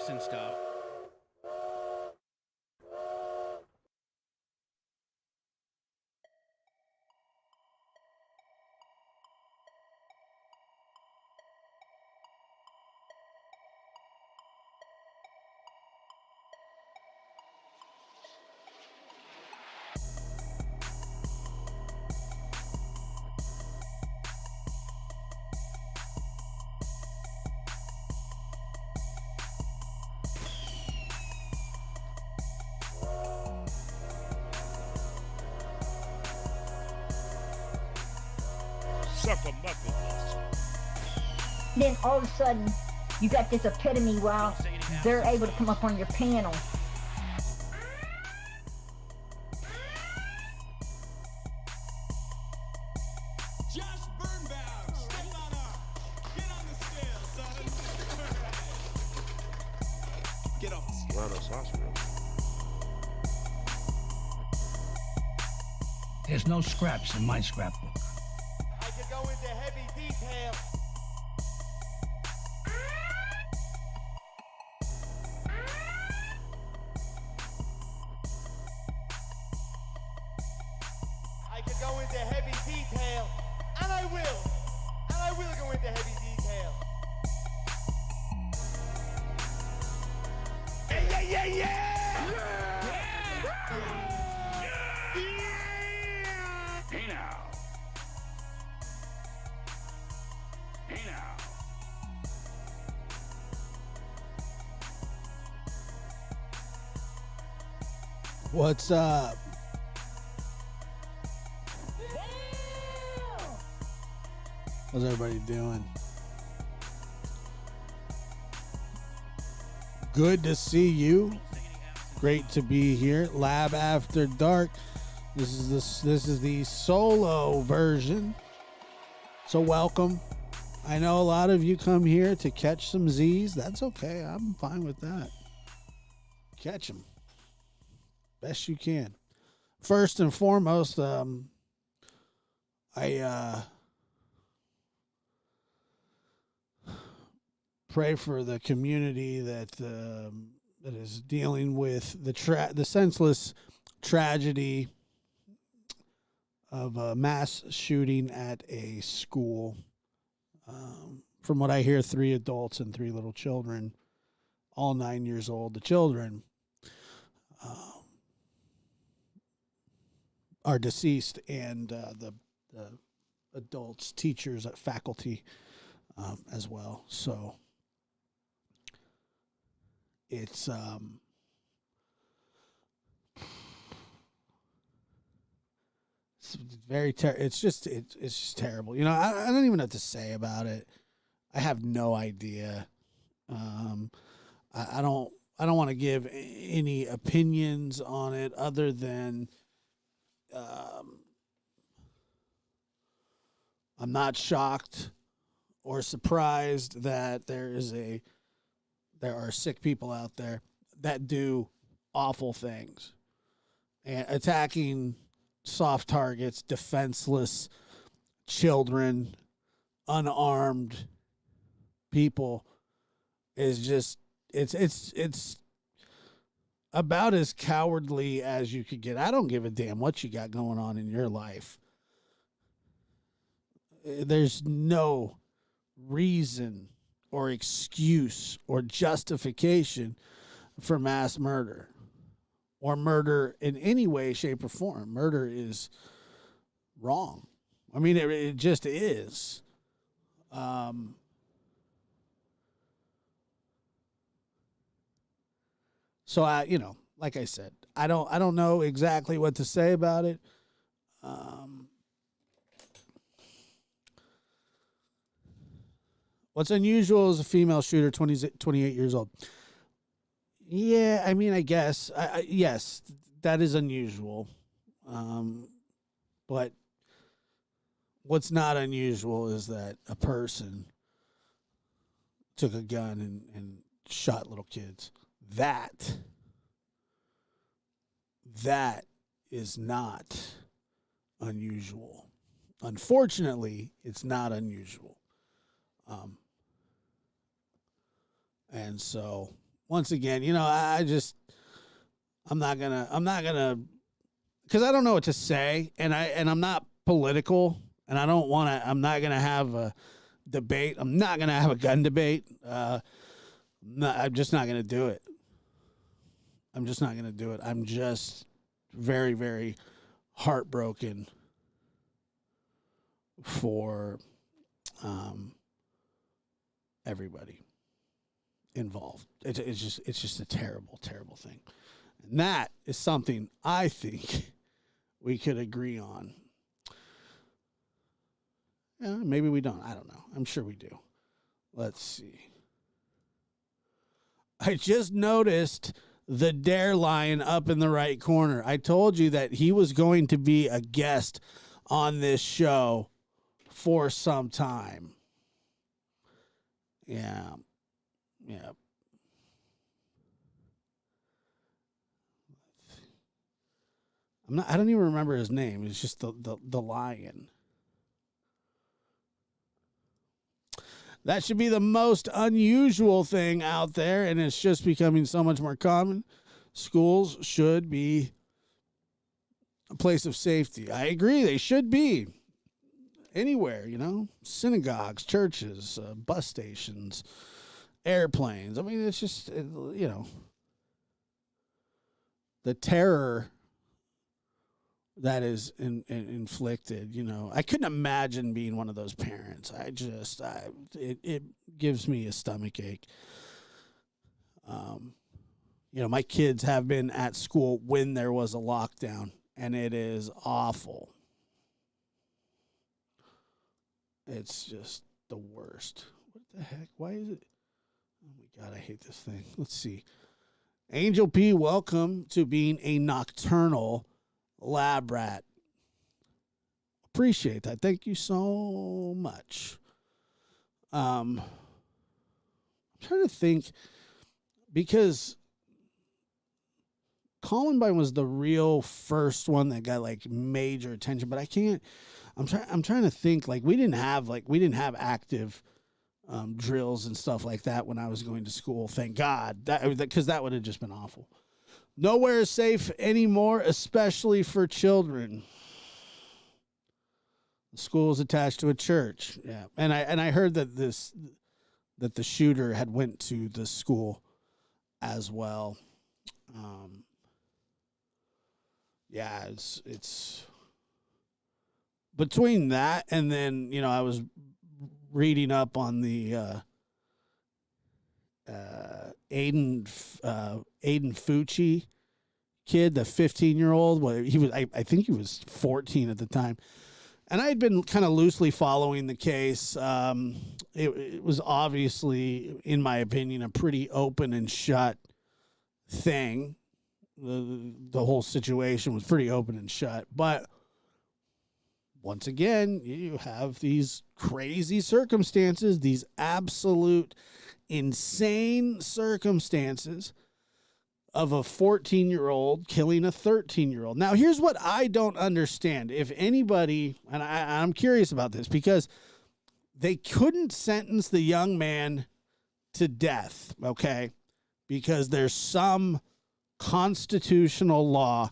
gifts and stuff. Then all of a sudden, you got this epitome while they're able to come up on your panel. Josh Birnbaum, step on up. Get on the scale, son. Get off the scale. There's no scraps in my scrapbook. I could go into heavy detail. I could go into heavy detail, and I will. And I will go into heavy detail. Yeah, yeah, yeah, yeah! Hey now. Hey now. What's up? How's everybody doing? Good to see you. Great to be here. Lab After Dark. This is the solo version. So welcome. I know a lot of you come here to catch some Z's. That's okay. I'm fine with that. Catch them. Best you can. First and foremost, I pray for the community that is dealing with the senseless tragedy of a mass shooting at a school. From what I hear, 3 adults and 3 little children, all 9 years old. The children are deceased, and the adults, teachers, faculty as well. So it's very it's just terrible. You know, I don't even know what to say about it. I have no idea. I don't want to give any opinions on it other than I'm not shocked or surprised that there are sick people out there that do awful things, and attacking soft targets, defenseless children, unarmed people is just it's about as cowardly as you could get. I don't give a damn what you got going on in your life. There's no reason or excuse or justification for mass murder or murder in any way, shape, or form. Murder is wrong. I mean, it just is. So like I said, I don't know exactly what to say about it. What's unusual is a female shooter, 28 years old. Yeah, I mean, I guess. Yes, that is unusual. But what's not unusual is that a person took a gun and shot little kids. That is not unusual. Unfortunately, it's not unusual. And so once again, I'm not gonna, because I don't know what to say, and I'm not political, and I'm not gonna have a debate. I'm not gonna have a gun debate. I'm just not gonna do it. I'm just very, very heartbroken for everybody involved. It's just a terrible, terrible thing. And that is something I think we could agree on. Yeah, maybe we don't. I don't know. I'm sure we do. Let's see. I just noticed the Dare Lion up in the right corner. I told you that he was going to be a guest on this show for some time. Yeah. I don't even remember his name. It's just the lion. That should be the most unusual thing out there, and it's just becoming so much more common. Schools should be a place of safety. I agree. They should be. Anywhere, synagogues, churches, bus stations, airplanes. I mean, it's just, the terror that is inflicted, I couldn't imagine being one of those parents. It gives me a stomach ache. My kids have been at school when there was a lockdown, and it is awful. It's just the worst. What the heck? Why is it? Oh my God, I hate this thing. Let's see. Angel P, welcome to being a nocturnal lab rat. Appreciate that. Thank you so much. I'm trying to think, because Columbine was the real first one that got like major attention, but I'm trying to think, like we didn't have active drills and stuff like that when I was going to school. Thank God, because that would have just been awful. Nowhere is safe anymore, especially for children. The school is attached to a church. Yeah, and I heard that the shooter had went to the school as well. Yeah, it's between that and then, I was reading up on the Aiden Fucci kid, the 15-year-old. He was, I think he was 14 at the time. And I had been kind of loosely following the case. It was obviously, in my opinion, a pretty open and shut thing. The whole situation was pretty open and shut. But once again, you have these crazy circumstances, these absolute insane circumstances of a 14-year-old killing a 13-year-old. Now, here's what I don't understand. If anybody, and I'm curious about this, because they couldn't sentence the young man to death, okay? Because there's some constitutional law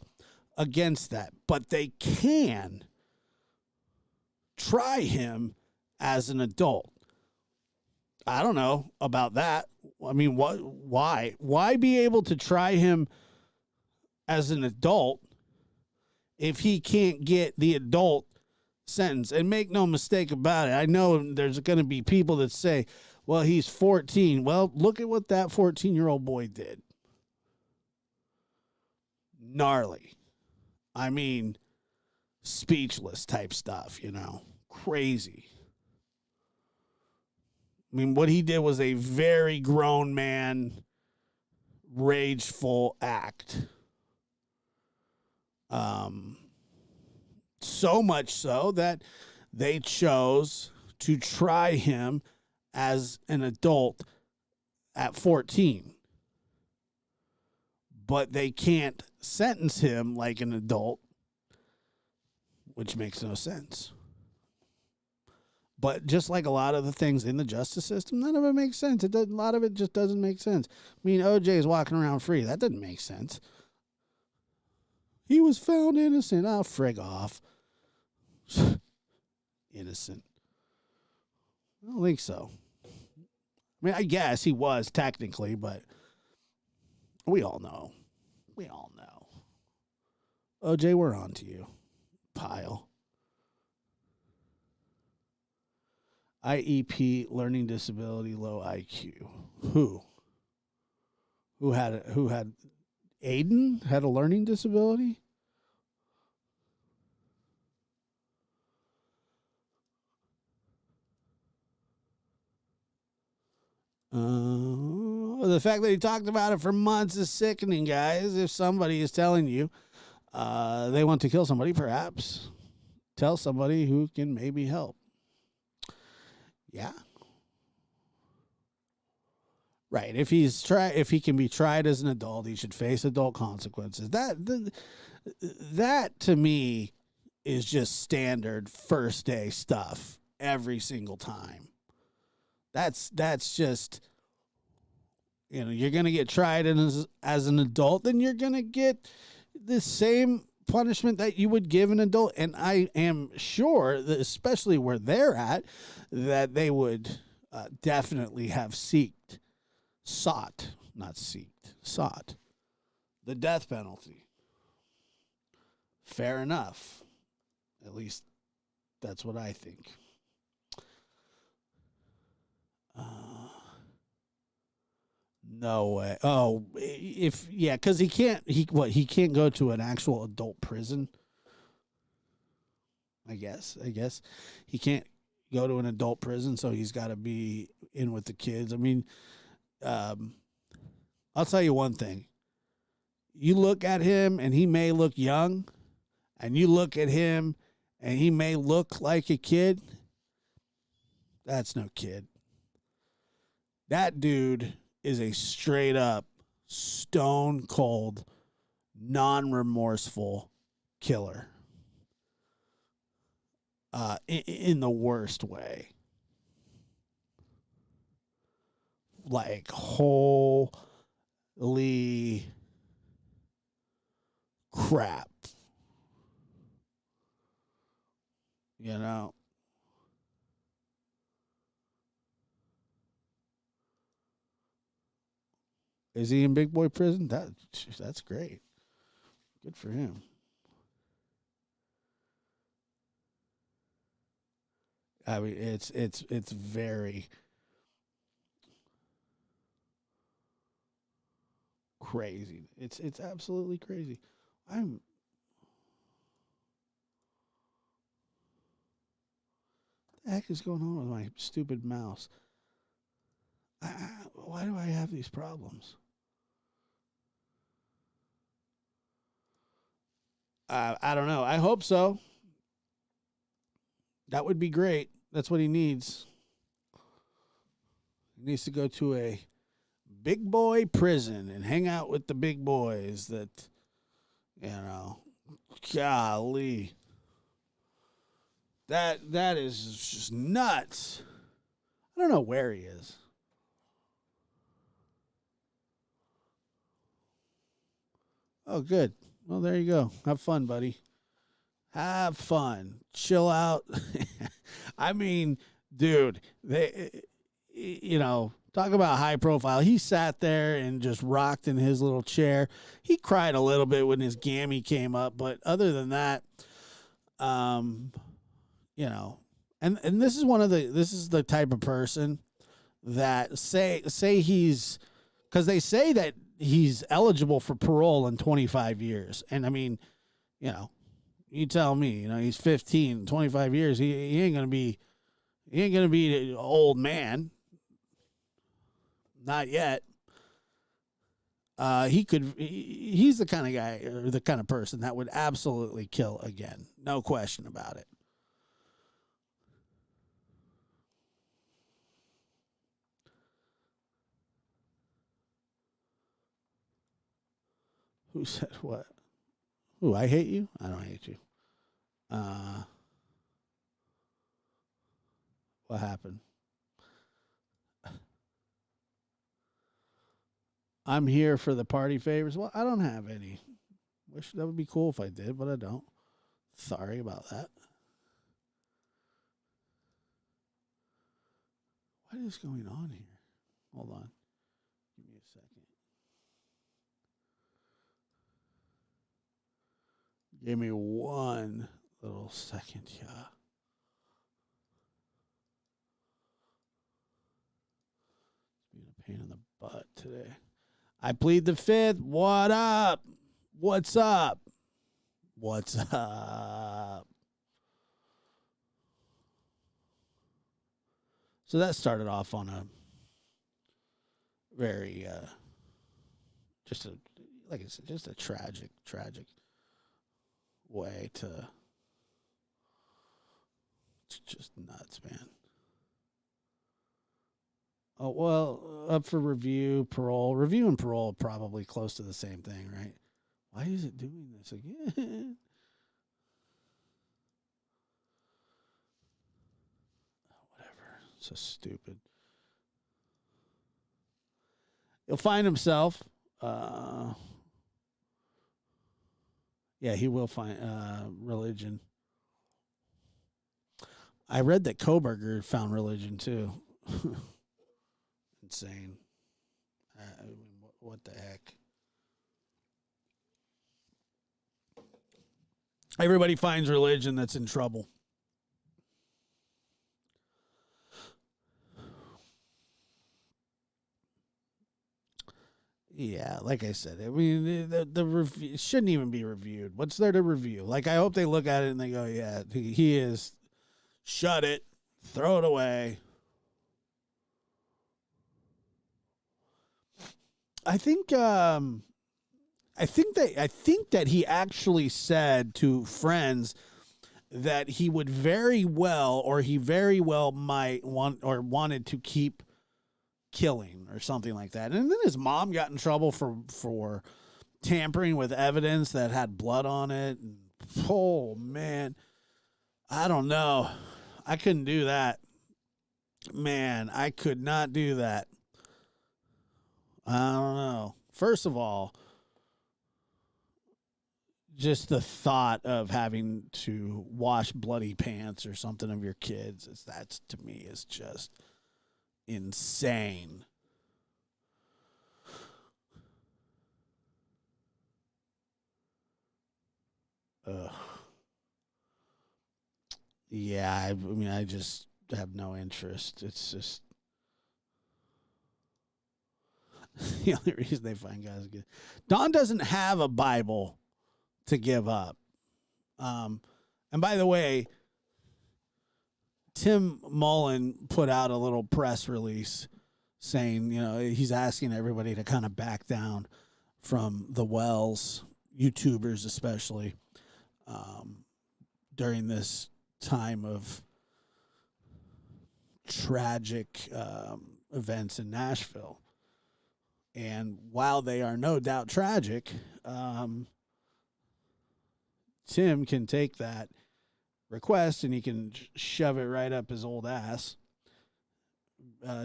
against that. But they can try him as an adult. I don't know about that. I mean, why? Why be able to try him as an adult if he can't get the adult sentence? And make no mistake about it, I know there's going to be people that say, well, he's 14. Well, look at what that 14-year-old boy did. Gnarly. I mean, speechless type stuff, crazy. I mean, what he did was a very grown man, rageful act. So much so that they chose to try him as an adult at 14. But they can't sentence him like an adult, which makes no sense. But just like a lot of the things in the justice system, none of it makes sense. A lot of it just doesn't make sense. I mean, OJ is walking around free. That doesn't make sense. He was found innocent. Oh, frig off. Innocent. I don't think so. I mean, I guess he was technically, but we all know. We all know. OJ, we're on to you. Pile. IEP, learning disability, low IQ. Who? Who had Aiden had a learning disability? The fact that he talked about it for months is sickening, guys. If somebody is telling you they want to kill somebody, perhaps tell somebody who can maybe help. Yeah. Right. If he can be tried as an adult, he should face adult consequences. That to me is just standard first day stuff every single time. That's just, you're going to get tried as an adult, then you're going to get the same punishment that you would give an adult. And I am sure that, especially where they're at, that they would definitely have sought the death penalty. Fair enough. At least that's what I think. No way. Oh, because he can't go to an actual adult prison. I guess he can't go to an adult prison, so he's got to be in with the kids. I mean, I'll tell you one thing. You look at him and he may look young, and you look at him and he may look like a kid. That's no kid. That dude is a straight up, stone cold, non-remorseful killer. In the worst way. Like, holy crap. Is he in big boy prison? That's great. Good for him. I mean, it's very crazy. It's absolutely crazy. What the heck is going on with my stupid mouse? Why do I have these problems? I don't know. I hope so. That would be great. That's what he needs. He needs to go to a big boy prison and hang out with the big boys that, golly. That is just nuts. I don't know where he is. Oh, good. Well, there you go. Have fun, buddy. Have fun. Chill out. I mean, dude, talk about high profile. He sat there and just rocked in his little chair. He cried a little bit when his gammy came up, but other than that, and this is the type of person that say he's, because they say that he's eligible for parole in 25 years. And I mean, you tell me, he's 15, 25 years. He ain't going to be an old man. Not yet. He's the kind of guy, or the kind of person that would absolutely kill again. No question about it. Who said what? Who, I hate you? I don't hate you. What happened? I'm here for the party favors. Well, I don't have any. Wish that would be cool if I did, but I don't. Sorry about that. What is going on here? Hold on. Give me a second. Give me one little second, yeah. It's being a pain in the butt today. I plead the fifth. What up? What's up? What's up? So that started off on a very, just a, like I said, just a tragic way to, it's just nuts, man. Oh, well, up for review, parole. Review and parole are probably close to the same thing, right? Why is it doing this again? Whatever. So stupid. He'll find himself. Yeah, he will find religion. I read that Koberger found religion too. Insane. What the heck? Everybody finds religion that's in trouble. Yeah, like I said, I mean, the review shouldn't even be reviewed. What's there to review? Like, I hope they look at it and they go, yeah, he is. Shut it. Throw it away. I think that he actually said to friends that he would very well, or he very well might want or wanted to keep killing or something like that. And then his mom got in trouble for tampering with evidence that had blood on it. And, oh man, I don't know. I couldn't do that. Man, I could not do that. I don't know. First of all, just the thought of having to wash bloody pants or something of your kids, that's to me is just insane. Ugh. Yeah, I mean, I just have no interest. It's just the only reason they find guys good. Don doesn't have a Bible to give up. And by the way, Tim Mullen put out a little press release saying, he's asking everybody to kind of back down from the Wells, YouTubers especially, during this time of tragic events in Nashville. And while they are no doubt tragic, Tim can take that request and he can shove it right up his old ass.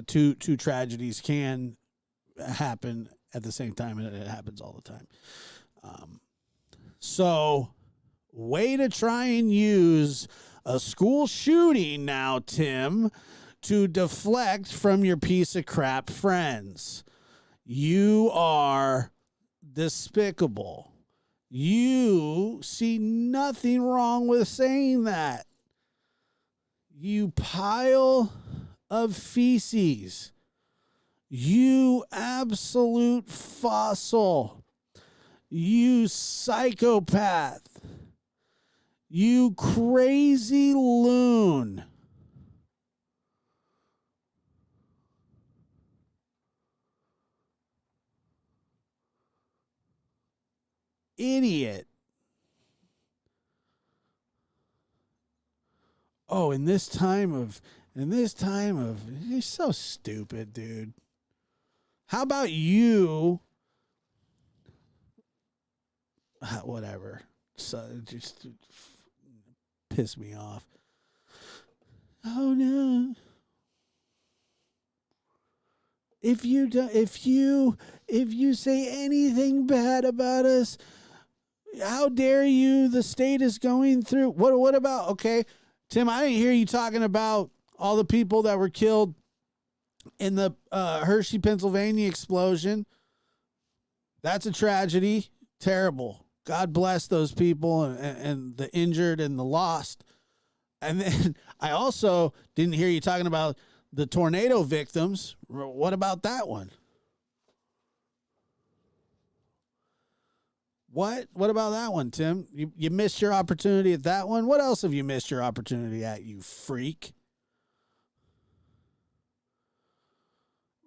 Two tragedies can happen at the same time, and it happens all the time. So, way to try and use a school shooting now, Tim, to deflect from your piece of crap friends. You are despicable. You see nothing wrong with saying that. You pile of feces. You absolute fossil. You psychopath. You crazy loon. Idiot. Oh, in this time of, you're so stupid, dude. How about you? Whatever. So just piss me off. Oh no. if you say anything bad about us, how dare you? The state is going through. What about, okay, Tim, I didn't hear you talking about all the people that were killed in the Hershey, Pennsylvania explosion. That's a tragedy. Terrible. God bless those people and the injured and the lost. And then I also didn't hear you talking about the tornado victims. What about that one? What about that one, Tim? You missed your opportunity at that one? What else have you missed your opportunity at, you freak?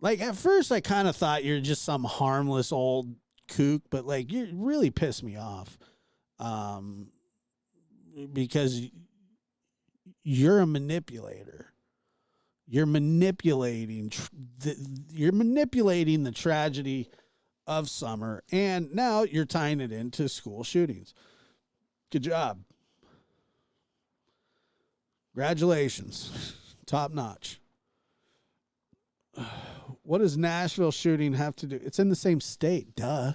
Like, at first, I kind of thought you're just some harmless old kook, but, like, you really pissed me off. Because you're a manipulator. You're manipulating the tragedy of summer, and now you're tying it into school shootings. Good job. Congratulations. Top notch. What does Nashville shooting have to do? It's in the same state, duh.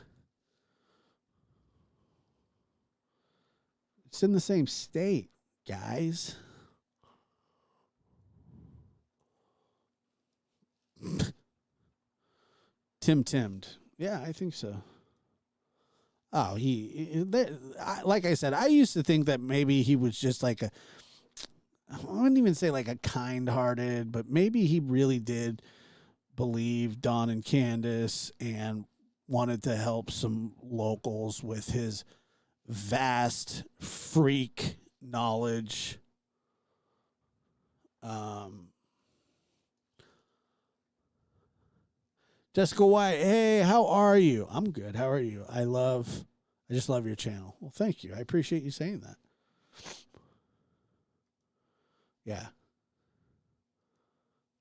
It's in the same state, guys. Timmed. Yeah, I think so. Oh, like I said, I used to think that maybe he was just like I wouldn't even say like a kind-hearted, but maybe he really did believe Don and Candace and wanted to help some locals with his vast freak knowledge. Jessica White, hey, how are you? I'm good. How are you? I just love your channel. Well, thank you. I appreciate you saying that. Yeah.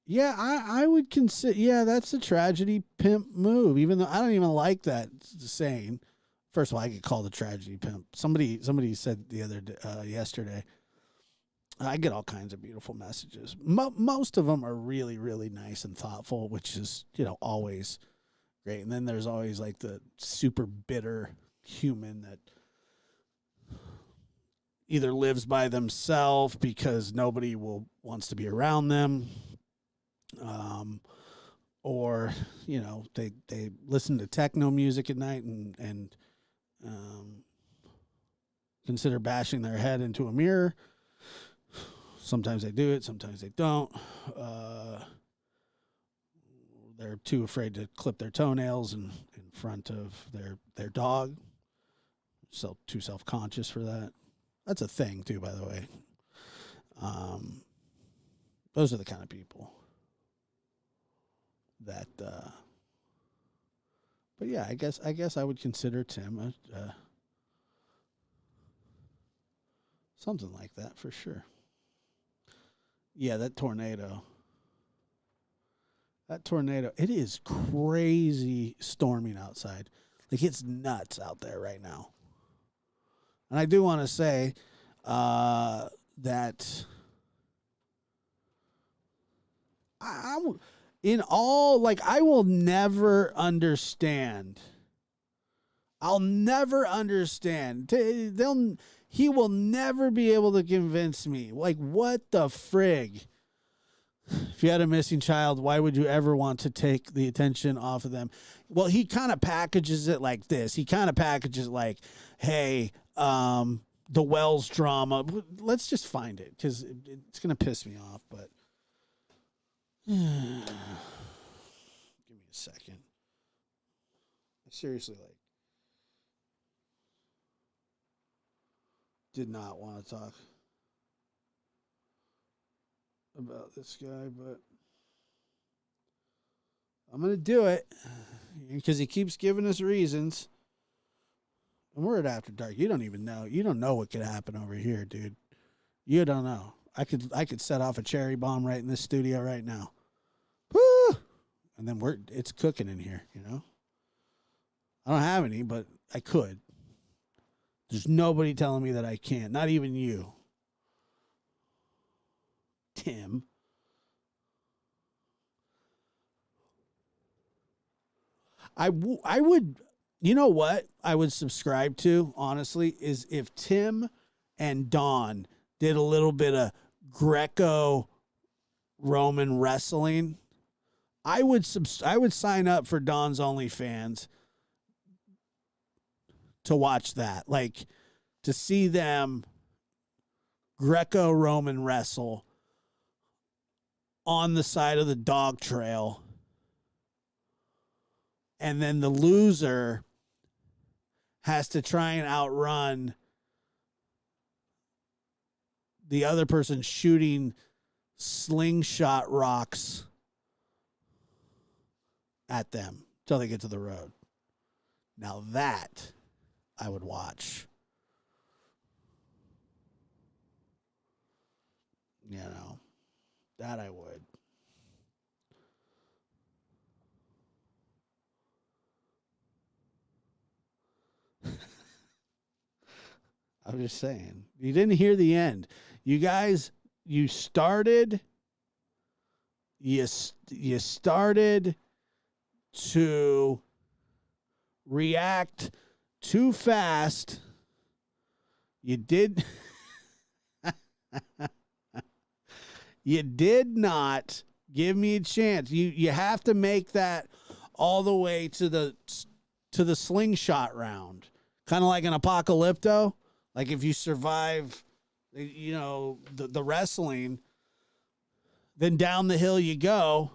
Yeah, I would consider, yeah, that's a tragedy pimp move, even though I don't even like that saying. First of all, I get called a tragedy pimp. Somebody said yesterday, I get all kinds of beautiful messages. Most of them are really, really nice and thoughtful, which is, always great. And then there's always like the super bitter human that either lives by themselves because nobody wants to be around them, or they listen to techno music at night and consider bashing their head into a mirror. Sometimes they do it, sometimes they don't. They're too afraid to clip their toenails in front of their dog. So too self-conscious for that. That's a thing too, by the way. Those are the kind of people that. But yeah, I guess I would consider Tim something like that for sure. Yeah, that tornado. It is crazy storming outside. Like, it's nuts out there right now. And I do want to say that I will never understand. I'll never understand. He will never be able to convince me. Like, what the frig? If you had a missing child, why would you ever want to take the attention off of them? Well, he kind of packages it like this. He kind of packages it like, hey, the Wells drama. Let's just find it because it's going to piss me off. But give me a second. I seriously, did not want to talk about this guy, but I'm going to do it because he keeps giving us reasons. And we're at After Dark. You don't even know. You don't know what could happen over here, dude. You don't know. I could set off a cherry bomb right in this studio right now. Woo! And then it's cooking in here, I don't have any, but I could. There's nobody telling me that I can't. Not even you, Tim. I would, you know what I would subscribe to, honestly, is if Tim and Dawn did a little bit of Greco-Roman wrestling. I would sign up for Dawn's OnlyFans to watch that. Like, to see them Greco-Roman wrestle on the side of the dog trail. And then the loser has to try and outrun the other person shooting slingshot rocks at them till they get to the road. Now that I would watch. You know, that I would. I'm just saying. You didn't hear the end. You guys, you started to react too fast. You did you did not give me a chance. You have to make that all the way to the slingshot round. Kind of like an apocalypto. Like if you survive, you know, the wrestling, then down the hill you go.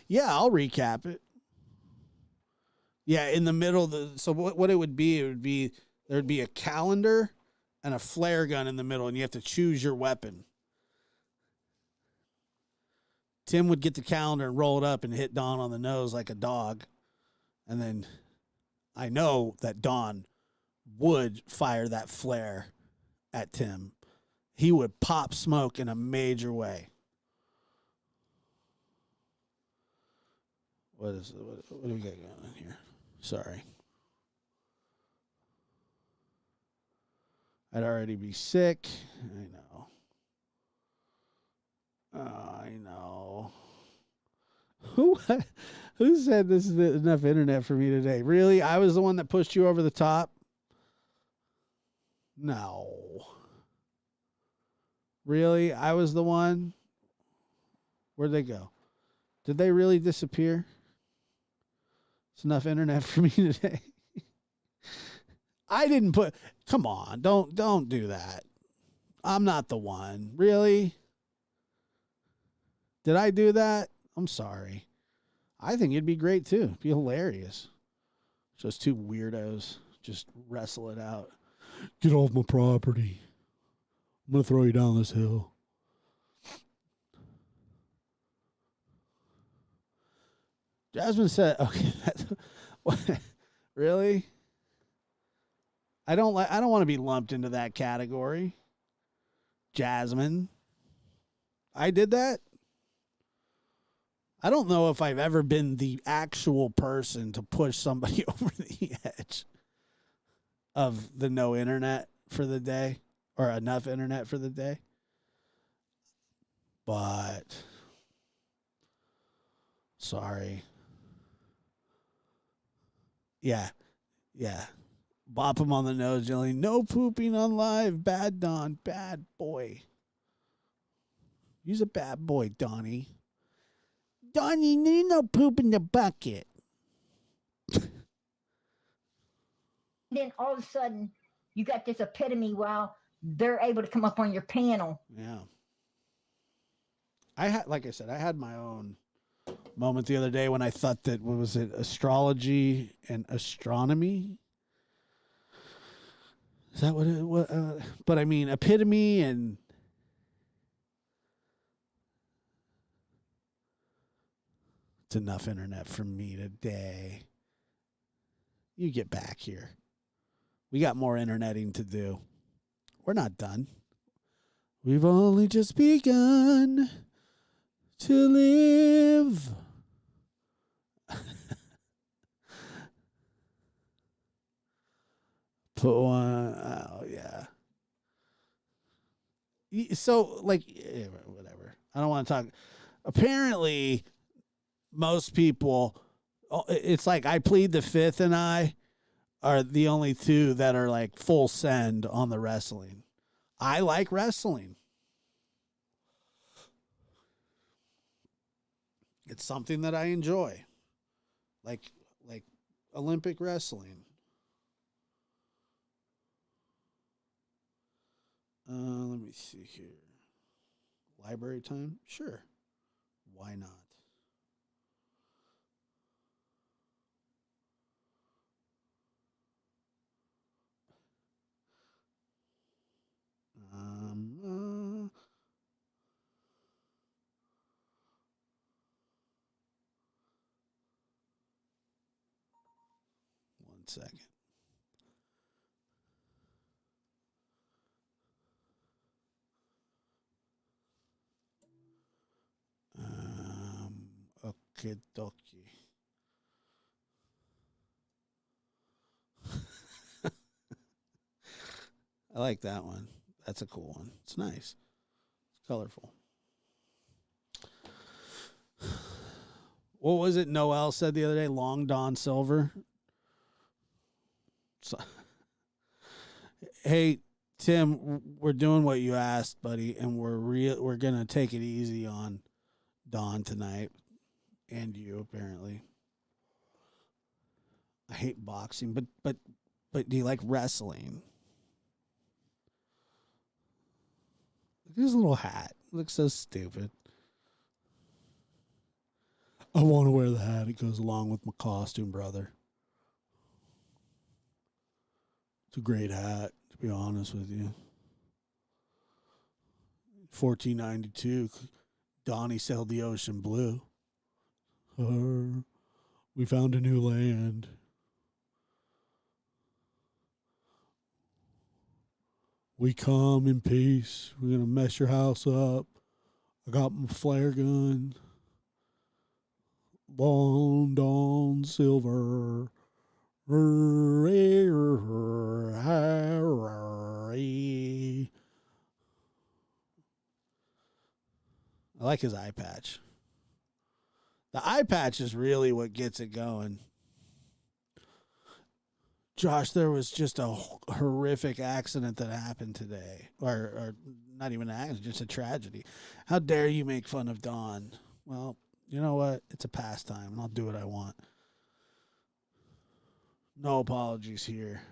Yeah, I'll recap it. Yeah, in the middle. So what it would be there would be a calendar and a flare gun in the middle, and you have to choose your weapon. Tim would get the calendar and roll it up and hit Dawn on the nose like a dog. And then I know that Dawn would fire that flare at Tim. He would pop smoke in a major way. What do we got going on here? Sorry. I'd already be sick. I know. I know. Who said this is enough internet for me today? Really? I was the one that pushed you over the top? No. Really? I was the one? Where'd they go? Did they really disappear? It's enough internet for me today. I didn't put... Come on. Don't do that. I'm not the one. Really? Did I do that? I'm sorry. I think it'd be great too. It'd be hilarious. Just two weirdos just wrestle it out. Get off my property. I'm going to throw you down this hill. Jasmine said, okay, what, really? I don't want to be lumped into that category. Jasmine. I did that? I don't know if I've ever been the actual person to push somebody over the edge of the no internet for the day or enough internet for the day. But sorry. Yeah. Bop him on the nose, yelling, "No pooping on live. Bad Don. Bad boy. He's a bad boy, Donnie. Donnie, you no poop in the bucket." Then all of a sudden, you got this epitome while they're able to come up on your panel. Yeah. I had my own moment the other day when I thought that, what was it, astrology and astronomy? Is that what it was? But I mean, epitome and it's enough internet from me today. You get back here. We got more interneting to do. We're not done. We've only just begun to live. Put one. Oh, yeah. So, like, whatever. I don't want to talk. Apparently, most people, it's like I Plead the Fifth and I are the only two that are like full send on the wrestling. I like wrestling. It's something that I enjoy. Like Olympic wrestling. Let me see here. Library time? Sure. Why not? One second. Okay, dokie. I like that one. That's a cool one. It's nice. It's colorful. What was it Noel said the other day? Long Don Silver. So, hey, Tim, we're doing what you asked, buddy, and we're gonna take it easy on Don tonight. And you, apparently. I hate boxing, but do you like wrestling? Look at his little hat. It looks so stupid. I want to wear the hat. It goes along with my costume, brother. It's a great hat, to be honest with you. 1492, Donnie sailed the ocean blue. We found a new land. We come in peace. We're going to mess your house up. I got my flare gun. Long Dawn Silver. I like his eye patch. The eye patch is really what gets it going. Josh, there was just a horrific accident that happened today. Or not even an accident, just a tragedy. How dare you make fun of Don? Well, you know what? It's a pastime, and I'll do what I want. No apologies here.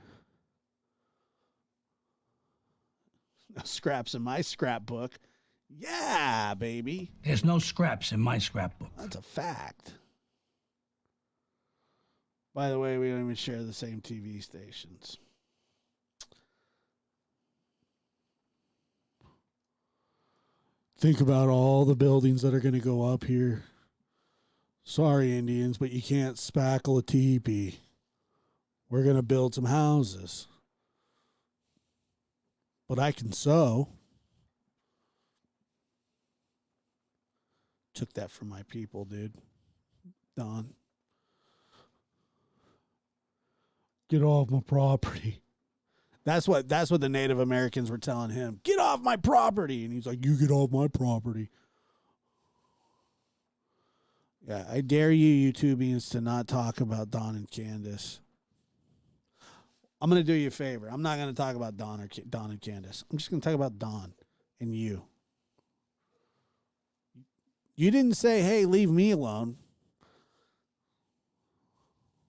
No scraps in my scrapbook. Yeah, baby. There's no scraps in my scrapbook. That's a fact. By the way, we don't even share the same TV stations. Think about all the buildings that are going to go up here. Sorry, Indians, but you can't spackle a teepee. We're going to build some houses. But I can sew. Took that from my people, dude. Don. Get off my property. That's what the Native Americans were telling him. Get off my property. And he's like, you get off my property. Yeah, I dare you YouTubians to not talk about Don and Candace. I'm going to do you a favor. I'm not going to talk about Don and Candace. I'm just going to talk about Don and you. You didn't say, hey, leave me alone.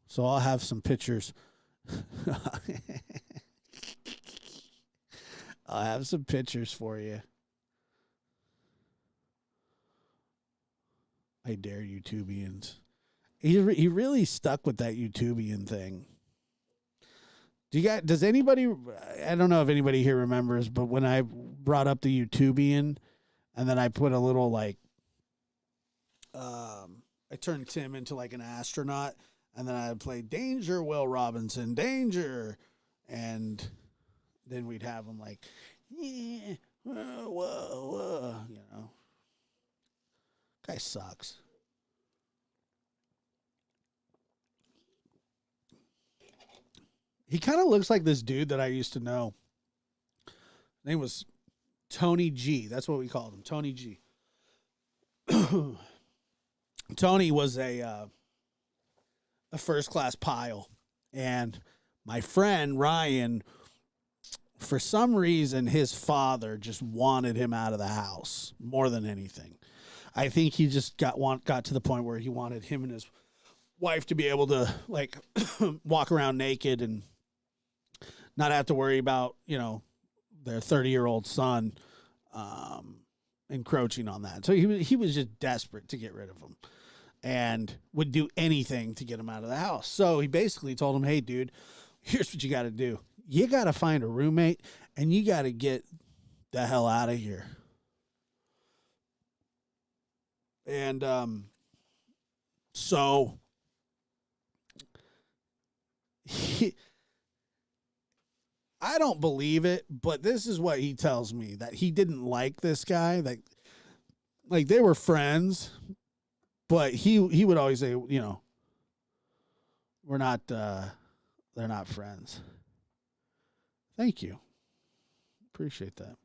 So I'll have some pictures. I'll have some pictures for you. I dare YouTubians. He really stuck with that YouTubian thing. Does anybody, I don't know if anybody here remembers, but when I brought up the YouTubian and then I put a little like, I turned Tim into like an astronaut and then I'd play Danger, Will Robinson, Danger. And then we'd have him like, yeah, whoa, you know. Guy sucks. He kind of looks like this dude that I used to know. His name was Tony G. That's what we called him, Tony G. Tony was a first class pile, and my friend Ryan, for some reason, his father just wanted him out of the house more than anything. I think he just got to the point where he wanted him and his wife to be able to like walk around naked and not have to worry about, you know, their 30-year-old son encroaching on that. So he was just desperate to get rid of him and would do anything to get him out of the house. So he basically told him, hey, dude, here's what you got to do. You got to find a roommate and you got to get the hell out of here. And so I don't believe it, but this is what he tells me, that he didn't like this guy. That, like, they were friends, but he would always say, you know, we're not, they're not friends. Thank you. Appreciate that.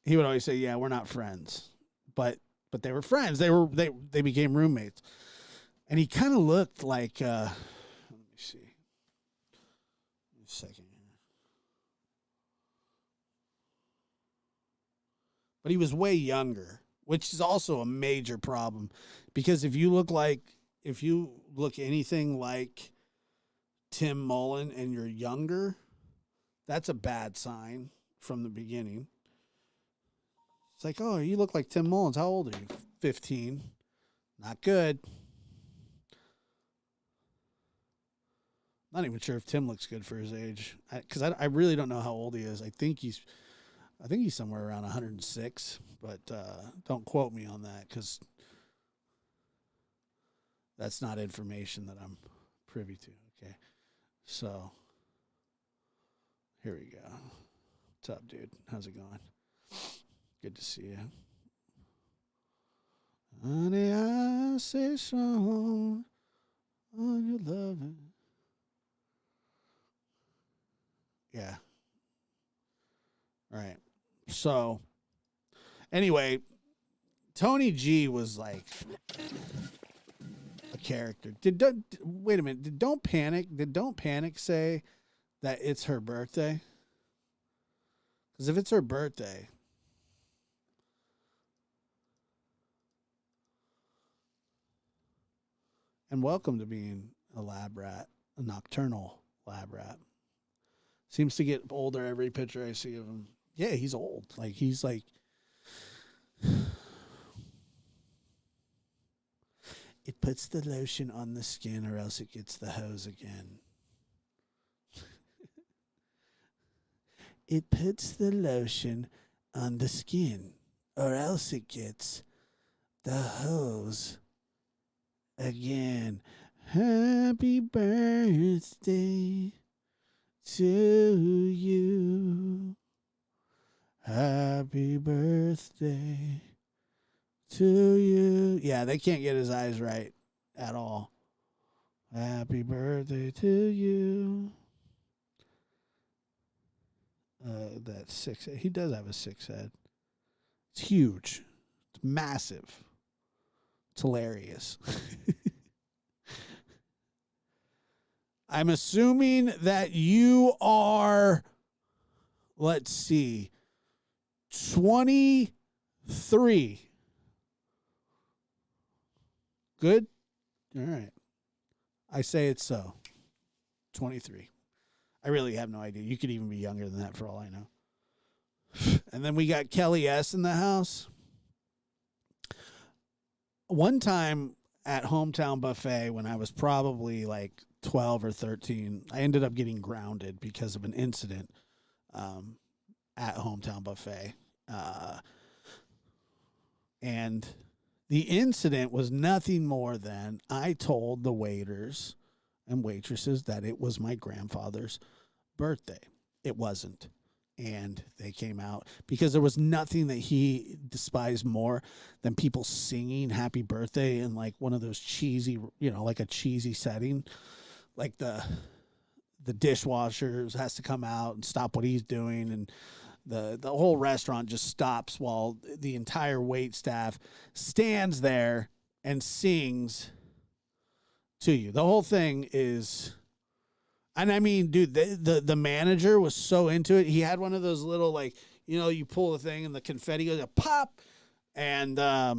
He would always say, yeah, we're not friends, but they were friends. They became roommates. And he kind of looked like, let me see. A second here. But he was way younger, which is also a major problem, because if you look anything like Tim Mullen and you're younger, that's a bad sign from the beginning. It's like, oh, you look like Tim Mullins. How old are you? 15. Not good. Not even sure if Tim looks good for his age, because I really don't know how old he is. I think he's somewhere around 106, but don't quote me on that, because that's not information that I'm privy to. Okay, so here we go. What's up, dude? How's it going? Good to see you. Honey, I say so on your loving. Yeah. All right. So, anyway, Tony G was like a character. Wait a minute. Did Don't Panic say that it's her birthday? Because if it's her birthday, and welcome to being a lab rat, a nocturnal lab rat. Seems to get older every picture I see of him. Yeah, he's old. Like, he's like, it puts the lotion on the skin or else it gets the hose again. It puts the lotion on the skin or else it gets the hose again. Happy birthday to you. Happy birthday to you. Yeah, they can't get his eyes right at all. Happy birthday to you. That 6 head. He does have a 6 head. It's huge. It's massive. It's hilarious. I'm assuming that you are, let's see, 23. Good? All right. I say it's so. 23. I really have no idea. You could even be younger than that for all I know. And then we got Kelly S. in the house. One time at Hometown Buffet, when I was probably like 12 or 13, I ended up getting grounded because of an incident at Hometown Buffet. And the incident was nothing more than I told the waiters and waitresses that it was my grandfather's birthday. It wasn't. And they came out because there was nothing that he despised more than people singing happy birthday in like one of those cheesy, like a cheesy setting. Like the dishwasher has to come out and stop what he's doing, and the whole restaurant just stops while the entire wait staff stands there and sings to you. The whole thing is, and I mean, dude, the manager was so into it. He had one of those little, like, you know, you pull the thing and the confetti goes pop, and they're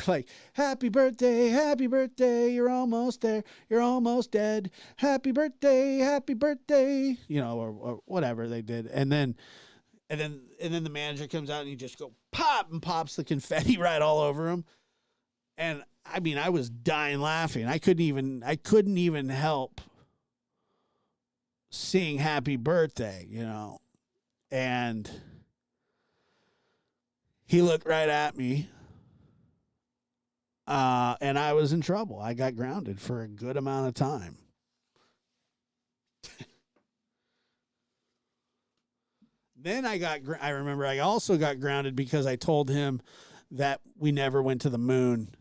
like, happy birthday, you're almost there, you're almost dead, happy birthday, you know, or whatever they did. And then the manager comes out and you just go pop and pops the confetti right all over him. And I mean, I was dying laughing. I couldn't even help sing happy birthday, you know. And he looked right at me. And I was in trouble. I got grounded for a good amount of time. Then I remember I also got grounded because I told him that we never went to the moon,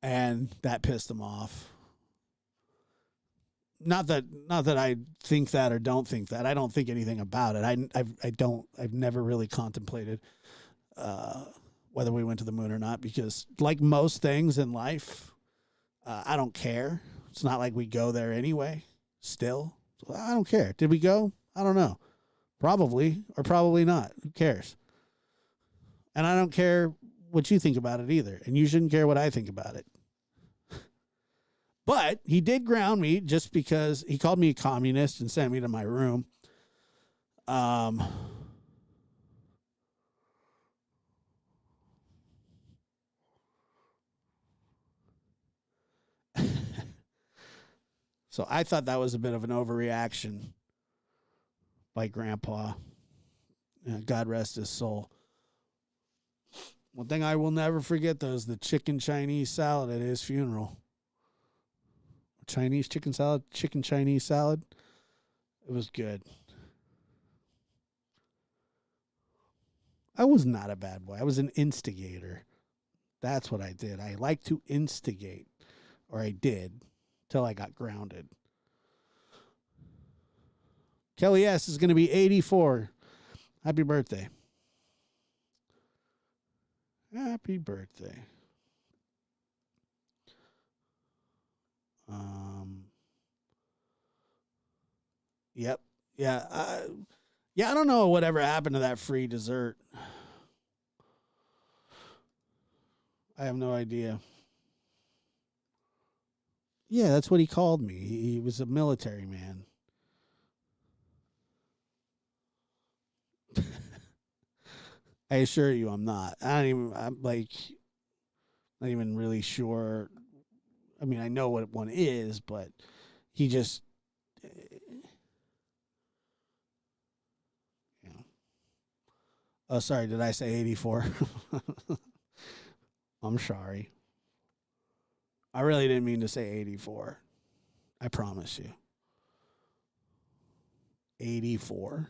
and that pissed him off. Not that I think that or don't think that. I don't think anything about it. I've never really contemplated whether we went to the moon or not, because like most things in life, I don't care. It's not like we go there anyway. Still, so I don't care. Did we go? I don't know. Probably or probably not. Who cares? And I don't care what you think about it either. And you shouldn't care what I think about it. But he did ground me just because he called me a communist and sent me to my room. So I thought that was a bit of an overreaction by Grandpa. God rest his soul. One thing I will never forget, though, is the chicken Chinese salad at his funeral. Chinese chicken salad, chicken Chinese salad. It was good. I was not a bad boy. I was an instigator. That's what I did. I like to instigate, or I did, till I got grounded. Kelly S. is going to be 84. Happy birthday. Happy birthday. Yep. Yeah. I don't know whatever happened to that free dessert. I have no idea. Yeah, that's what he called me. He was a military man. I assure you I'm not. I'm not even really sure. I mean, I know what one is, but he just, oh, sorry. Did I say 84? I'm sorry. I really didn't mean to say 84. I promise you. 84?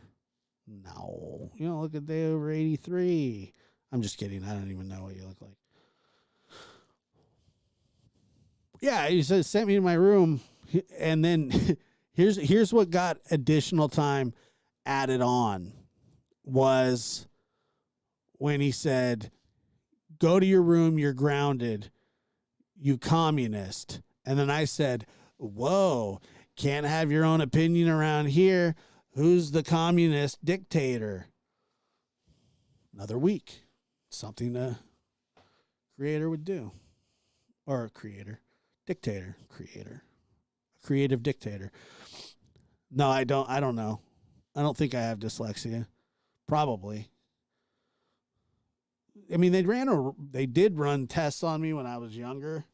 No. You don't look a day over 83. I'm just kidding. I don't even know what you look like. Yeah, he said, sent me to my room, and then here's what got additional time added on was when he said, go to your room, you're grounded, you communist. And then I said, whoa, can't have your own opinion around here. Who's the communist dictator? Another week. Something a creator would do. Or a creator. Dictator. Creator. A creative dictator. No, I don't know. I don't think I have dyslexia. Probably. I mean, they did run tests on me when I was younger,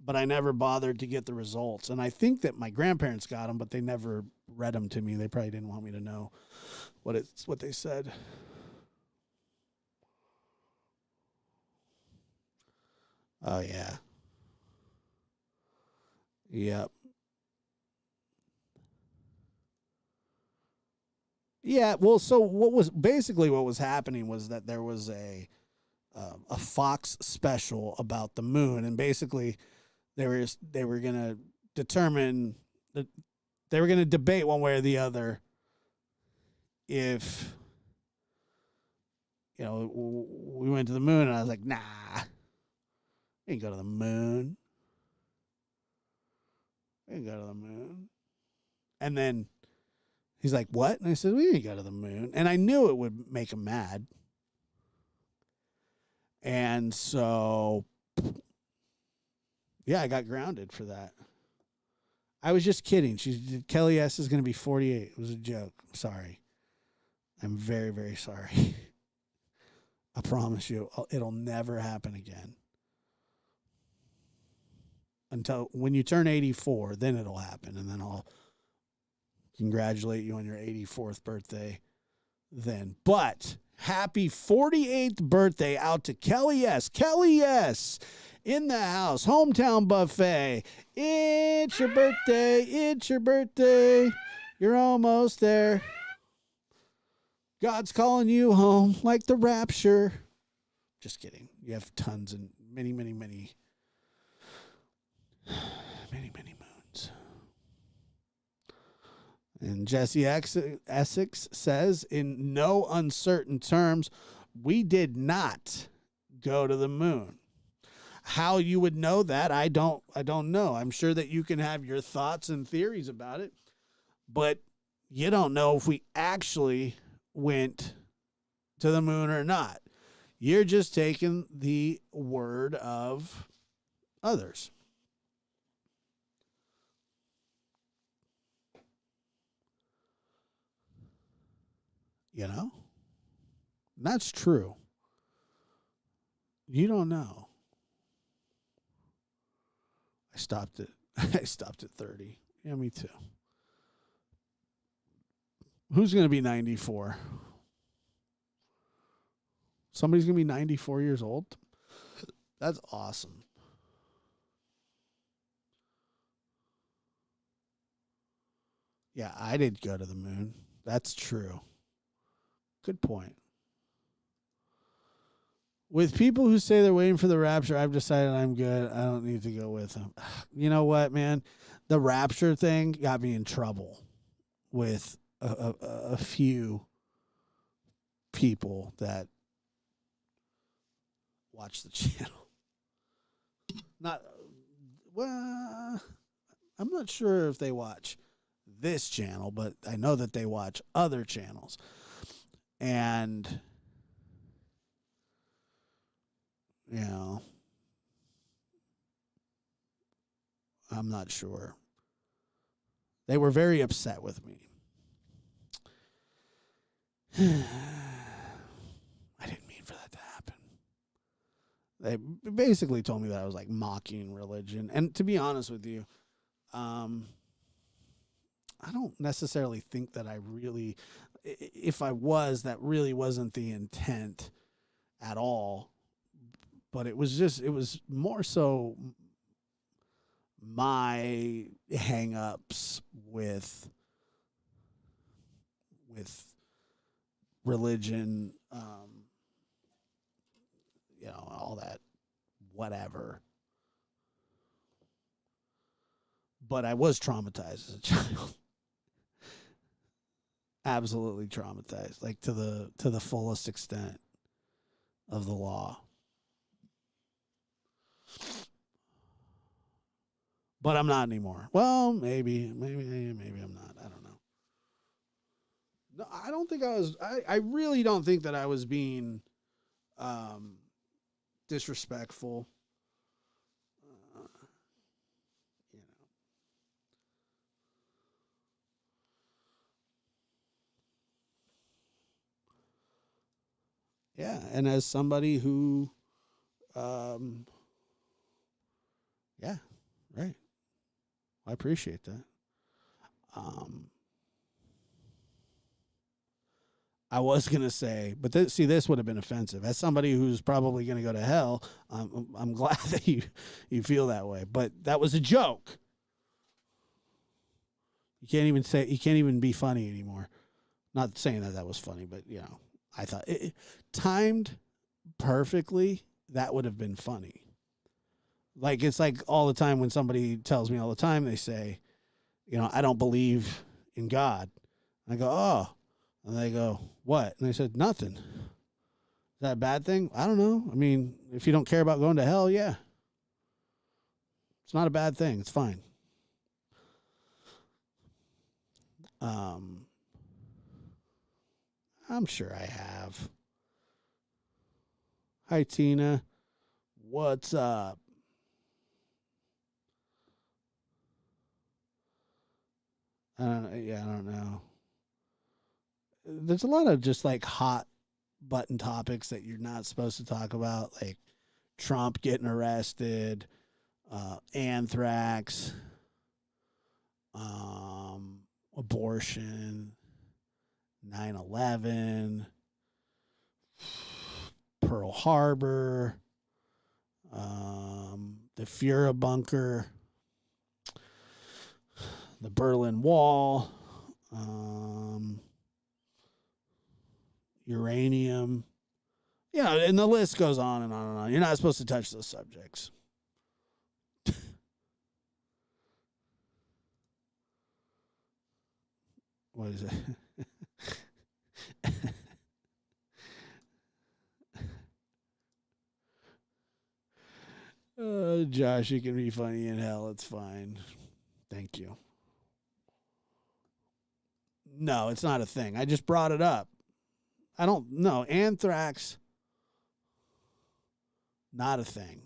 but I never bothered to get the results. And I think that my grandparents got them, but they never read them to me. They probably didn't want me to know what they said. Oh, yeah. Yep. Yeah, well, so what was happening was that there was a Fox special about the moon, and basically they were going to determine that they were going to debate one way or the other if, we went to the moon, and I was like, nah. We ain't go to the moon. We ain't go to the moon. And then he's like, what? And I said, we ain't go to the moon. And I knew it would make him mad. And so, yeah, I got grounded for that. I was just kidding. Kelly S is going to be 48. It was a joke. I'm sorry. I'm very, very sorry. I promise you, it'll never happen again. Until when you turn 84, then it'll happen. And then I'll congratulate you on your 84th birthday then. But happy 48th birthday out to Kelly S. Kelly S. in the house. Hometown buffet. It's your birthday. It's your birthday. You're almost there. God's calling you home like the rapture. Just kidding. You have tons and many, many, many, many, many moons. And Jesse Essex says, in no uncertain terms, we did not go to the moon. How you would know that, I don't know. I'm sure that you can have your thoughts and theories about it, but you don't know if we actually went to the moon or not. You're just taking the word of others. You know? That's true. You don't know. I stopped at 30. Yeah, me too. Who's going to be 94? Somebody's going to be 94 years old? That's awesome. Yeah, I did go to the moon. That's true. Good point. With people who say they're waiting for the rapture, I've decided I'm good. I don't need to go with them. You know what, man? The rapture thing got me in trouble with a few people that watch the channel. I'm not sure if they watch this channel, but I know that they watch other channels. And, you know, I'm not sure. They were very upset with me. I didn't mean for that to happen. They basically told me that I was like mocking religion. And to be honest with you, I don't necessarily think that I really, if I was, that really wasn't the intent at all. But it was more so my hang-ups with religion, all that, whatever. But I was traumatized as a child. Absolutely traumatized, like to the fullest extent of the law. But I'm not anymore. Well, maybe I'm not. I don't know. No, I don't think I was. I really don't think that I was being disrespectful. Yeah, and as somebody who, yeah, right. I appreciate that. I was going to say, but this would have been offensive. As somebody who's probably going to go to hell, I'm glad that you feel that way. But that was a joke. You can't even be funny anymore. Not saying that was funny, but, I thought it timed perfectly. That would have been funny. Like, it's like all the time when somebody tells me all the time, they say, I don't believe in God. And I go, oh. And they go, what? And they said, nothing. Is that a bad thing? I don't know. I mean, if you don't care about going to hell, yeah. It's not a bad thing. It's fine. I'm sure I have. Hi, Tina. What's up? I don't know. There's a lot of just like hot button topics that you're not supposed to talk about, like Trump getting arrested, anthrax, abortion, 9/11, Pearl Harbor, the Fuhrer bunker, the Berlin Wall, uranium. Yeah, and the list goes on and on and on. You're not supposed to touch those subjects. What is it? Josh, you can be funny in hell. It's fine. Thank you. No, it's not a thing. I just brought it up. I don't know. Anthrax, not a thing.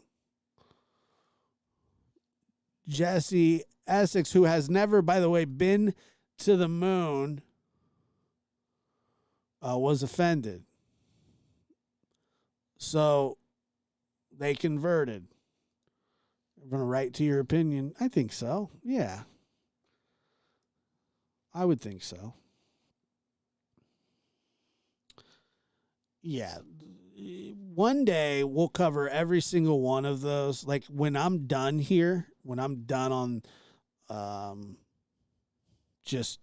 Jesse Essex, who has never, by the way, been to the moon, was offended. So they converted. Everyone, right to your opinion? I think so. Yeah. I would think so. Yeah. One day we'll cover every single one of those. Like when I'm done here, when I'm done on just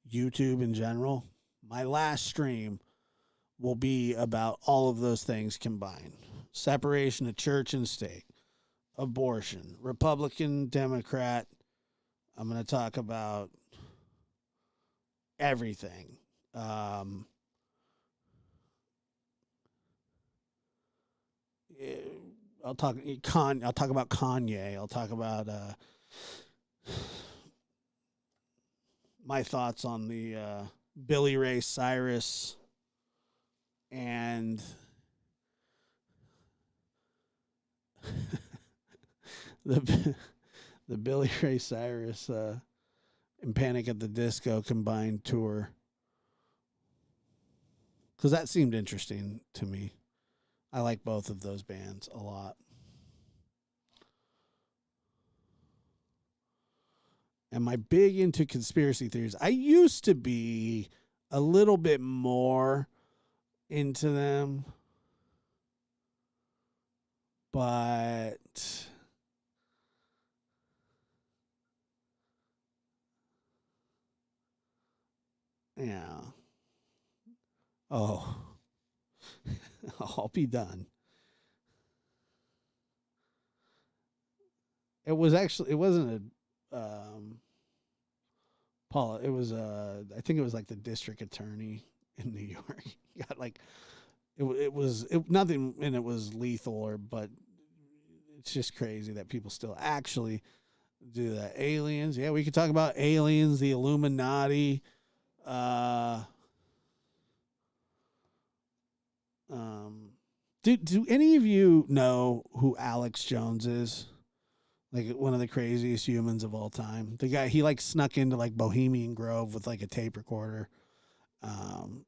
YouTube in general, my last stream will be about all of those things combined. Separation of church and state, abortion, Republican, Democrat. I'm going to talk about everything. I'll talk about Kanye. I'll talk about my thoughts on the Billy Ray Cyrus and the Billy Ray Cyrus and Panic at the Disco combined tour, because that seemed interesting to me. I like both of those bands a lot. Am I big into conspiracy theories? I used to be a little bit more into them, but yeah. Oh, I'll be done. It wasn't a Paula. It was I think it was like the district attorney in New York. He got like nothing, and it was lethal, but it's just crazy that people still actually do that. Aliens, yeah, we could talk about aliens, the Illuminati. Do any of you know who Alex Jones is? Like one of the craziest humans of all time. The guy, he like snuck into like Bohemian Grove with like a tape recorder.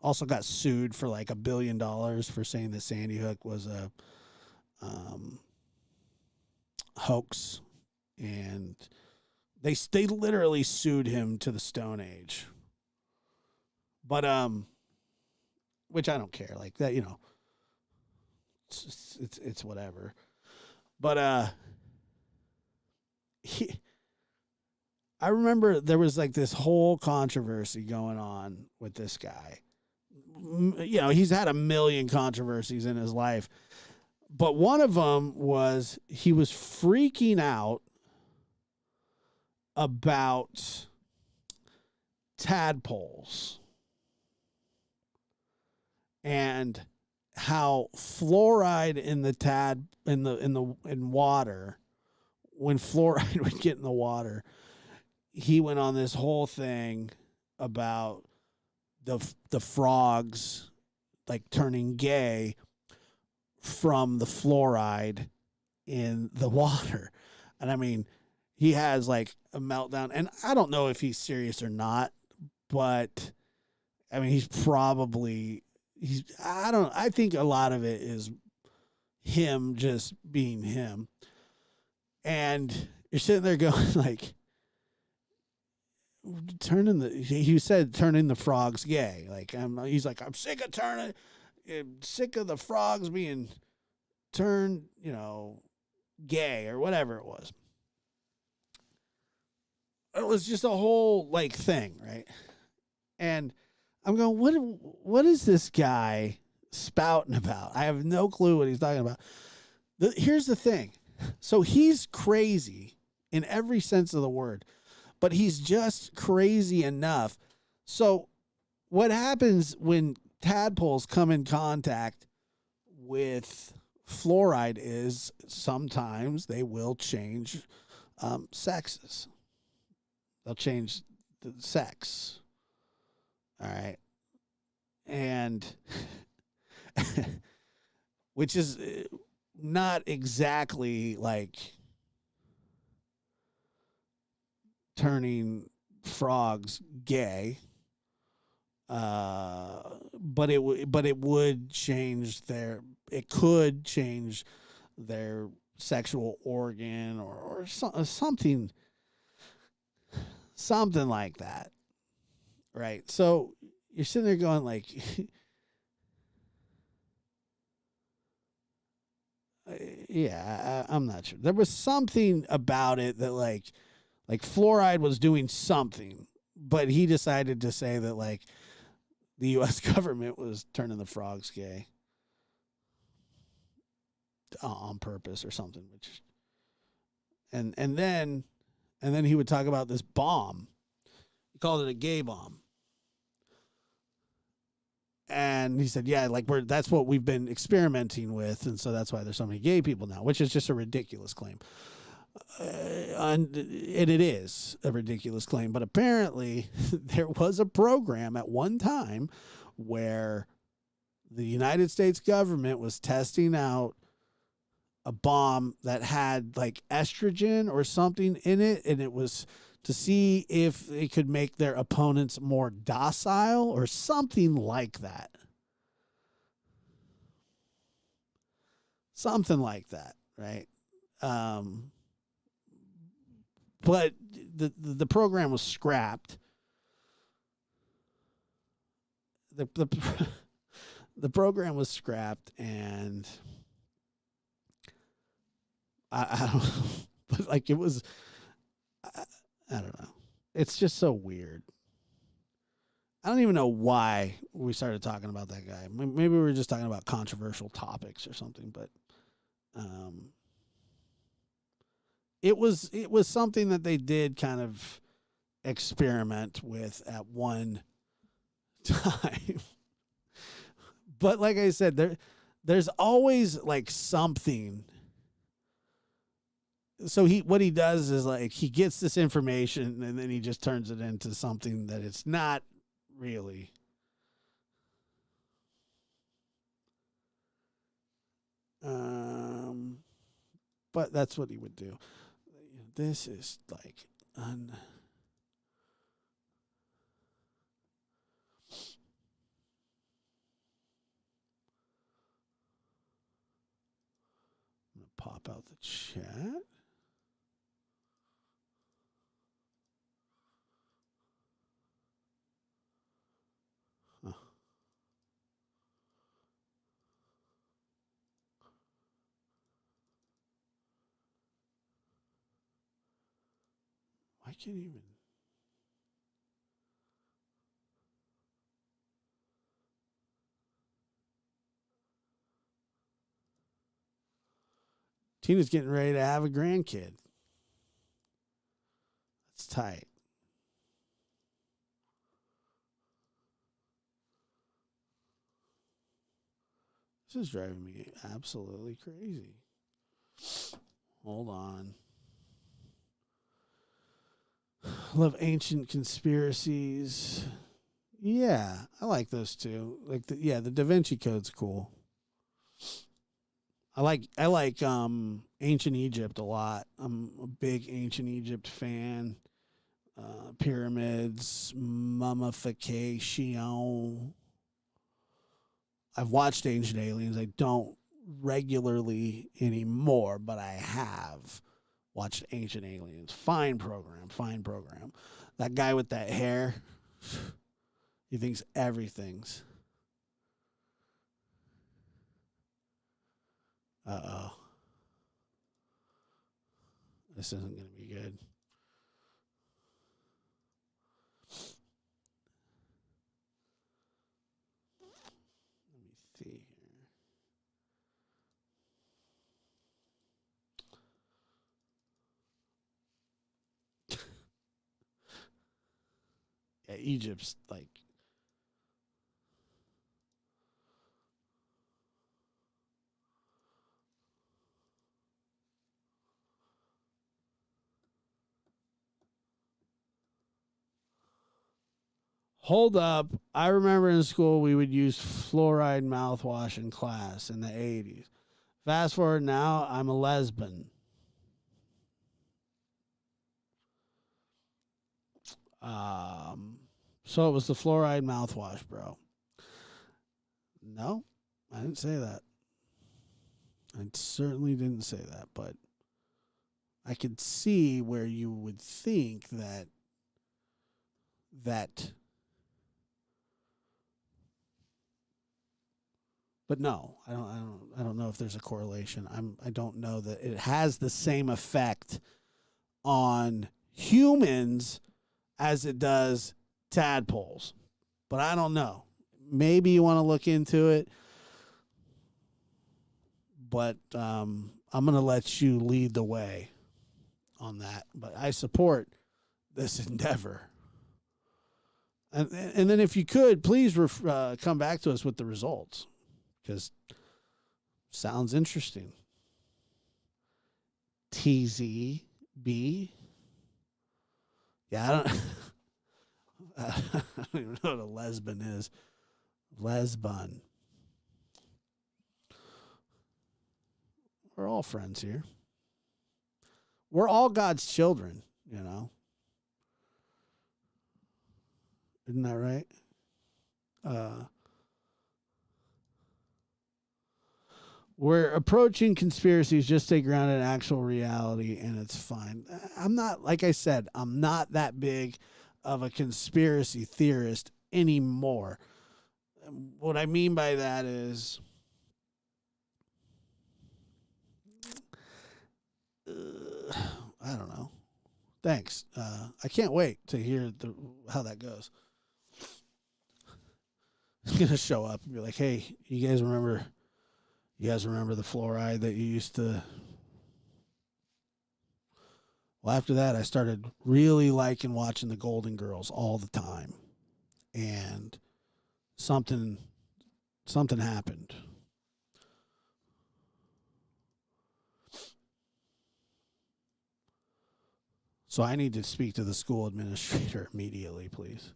Also got sued for like $1 billion for saying that Sandy Hook was a hoax, and they literally sued him to the Stone Age. But which I don't care, like that, you know. It's whatever. But I remember there was like this whole controversy going on with this guy. You know, he's had a million controversies in his life, but one of them was he was freaking out about tadpoles and how fluoride in the in water when fluoride would get in the water, he went on this whole thing about the frogs like turning gay from the fluoride in the water. And I mean, he has like a meltdown, and I don't know if he's serious or not, but I mean, I think a lot of it is him just being him. And you're sitting there going like, he said turning the frogs gay. Like, he's like, I'm sick of the frogs being turned, gay or whatever it was. It was just a whole like thing, right? And I'm going, what is this guy spouting about? I have no clue what he's talking about. Here's the thing. So he's crazy in every sense of the word, but he's just crazy enough. So what happens when tadpoles come in contact with fluoride is sometimes they will change sexes. They'll change the sex. All right. And which is not exactly like turning frogs gay. But it would change it could change their sexual organ or something like that. Right. So you're sitting there going like, yeah, I'm not sure. There was something about it that like fluoride was doing something, but he decided to say that like the U.S. government was turning the frogs gay on purpose or something. And then he would talk about this bomb. He called it a gay bomb. And he said, yeah, like that's what we've been experimenting with. And so that's why there's so many gay people now, which is just a ridiculous claim. And it is a ridiculous claim. But apparently there was a program at one time where the United States government was testing out a bomb that had like estrogen or something in it. And it was to see if it could make their opponents more docile or something like that. Something like that, right? But the program was scrapped. The program was scrapped, and I don't know, but like it was. I don't know. It's just so weird. I don't even know why we started talking about that guy. Maybe we were just talking about controversial topics or something, but it was something that they did kind of experiment with at one time. But like I said, there's always like something. So what he does is like he gets this information and then he just turns it into something that it's not really. But that's what he would do. This is like I'm gonna pop out the chat. I can't even. Tina's getting ready to have a grandkid. That's tight. This is driving me absolutely crazy. Hold on. I love ancient conspiracies. Yeah, I like those too. Like the Da Vinci Code's cool. I like ancient Egypt a lot. I'm a big ancient Egypt fan. Pyramids, mummification. I've watched Ancient Aliens. I don't regularly anymore, but I have watched Ancient Aliens. Fine program, fine program. That guy with that hair, he thinks everything's. Uh-oh. This isn't going to be good. Let me see here. Yeah, Egypt's like. Hold up. I remember in school we would use fluoride mouthwash in class in the 80s. Fast forward now, I'm a lesbian. So it was the fluoride mouthwash, bro. No, I didn't say that. I certainly didn't say that, but I could see where you would think that but no, I don't know if there's a correlation. I don't know that it has the same effect on humans as it does tadpoles. But I don't know. Maybe you want to look into it. But I'm going to let you lead the way on that. But I support this endeavor. And then if you could, please come back to us with the results. Because sounds interesting. TZB. Yeah, I don't even know what a lesbian is. Lesbian. We're all friends here. We're all God's children, you know. Isn't that right? We're approaching conspiracies, just stay grounded in actual reality, and it's fine. I'm not, like I said, I'm not that big of a conspiracy theorist anymore. What I mean by that is, I don't know. Thanks. I can't wait to hear how that goes. It's gonna show up and be like, "Hey, you guys remember the fluoride that you used to?" Well, after that, I started really liking watching the Golden Girls all the time, and something happened. So I need to speak to the school administrator immediately, please,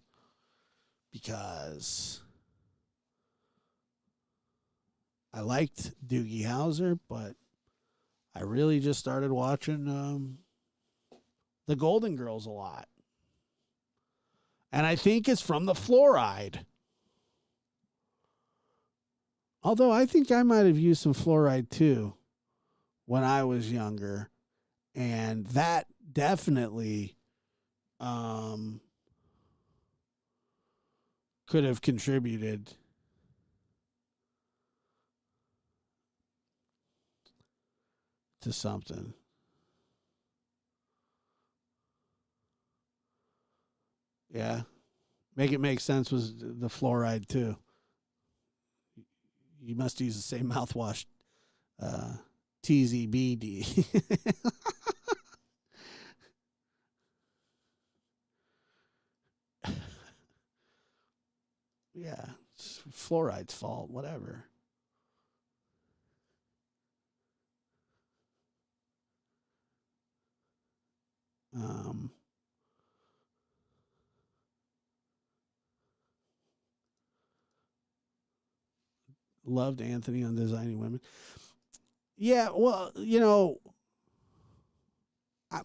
because I liked Doogie Howser, but I really just started watching the Golden Girls a lot. And I think it's from the fluoride. Although I think I might have used some fluoride too when I was younger. And that definitely could have contributed to something. Yeah. Make It Make Sense was the fluoride too. You must use the same mouthwash. TZBD. Yeah. It's fluoride's fault, whatever. loved Anthony on Designing Women. Yeah, well, you know,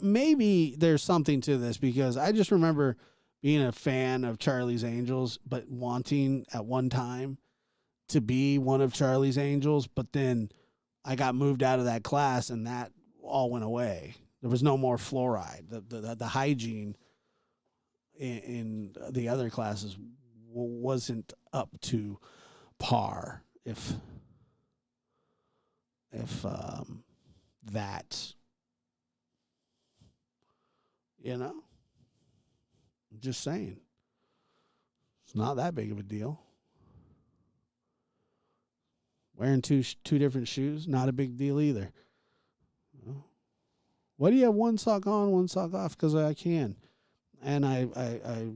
maybe there's something to this because I just remember being a fan of Charlie's Angels, but wanting at one time to be one of Charlie's Angels, but then I got moved out of that class and that all went away. There was no more fluoride. The hygiene in the other classes wasn't up to par, if that, you know, I'm just saying, it's not that big of a deal. Wearing two different shoes, not a big deal either. Why do you have one sock on, one sock off? Because I can. And I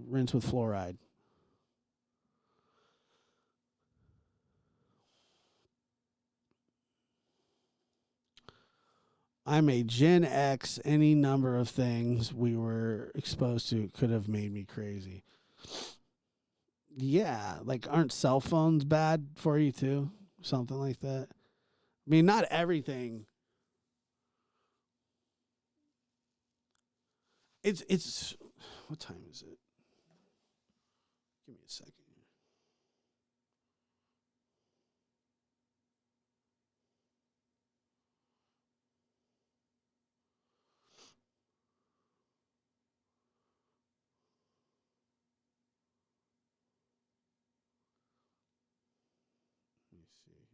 rinse with fluoride. I'm a Gen X. Any number of things we were exposed to could have made me crazy. Yeah, like aren't cell phones bad for you too? Something like that. I mean, not everything. It's what time is it? Give me a second. Let me see here.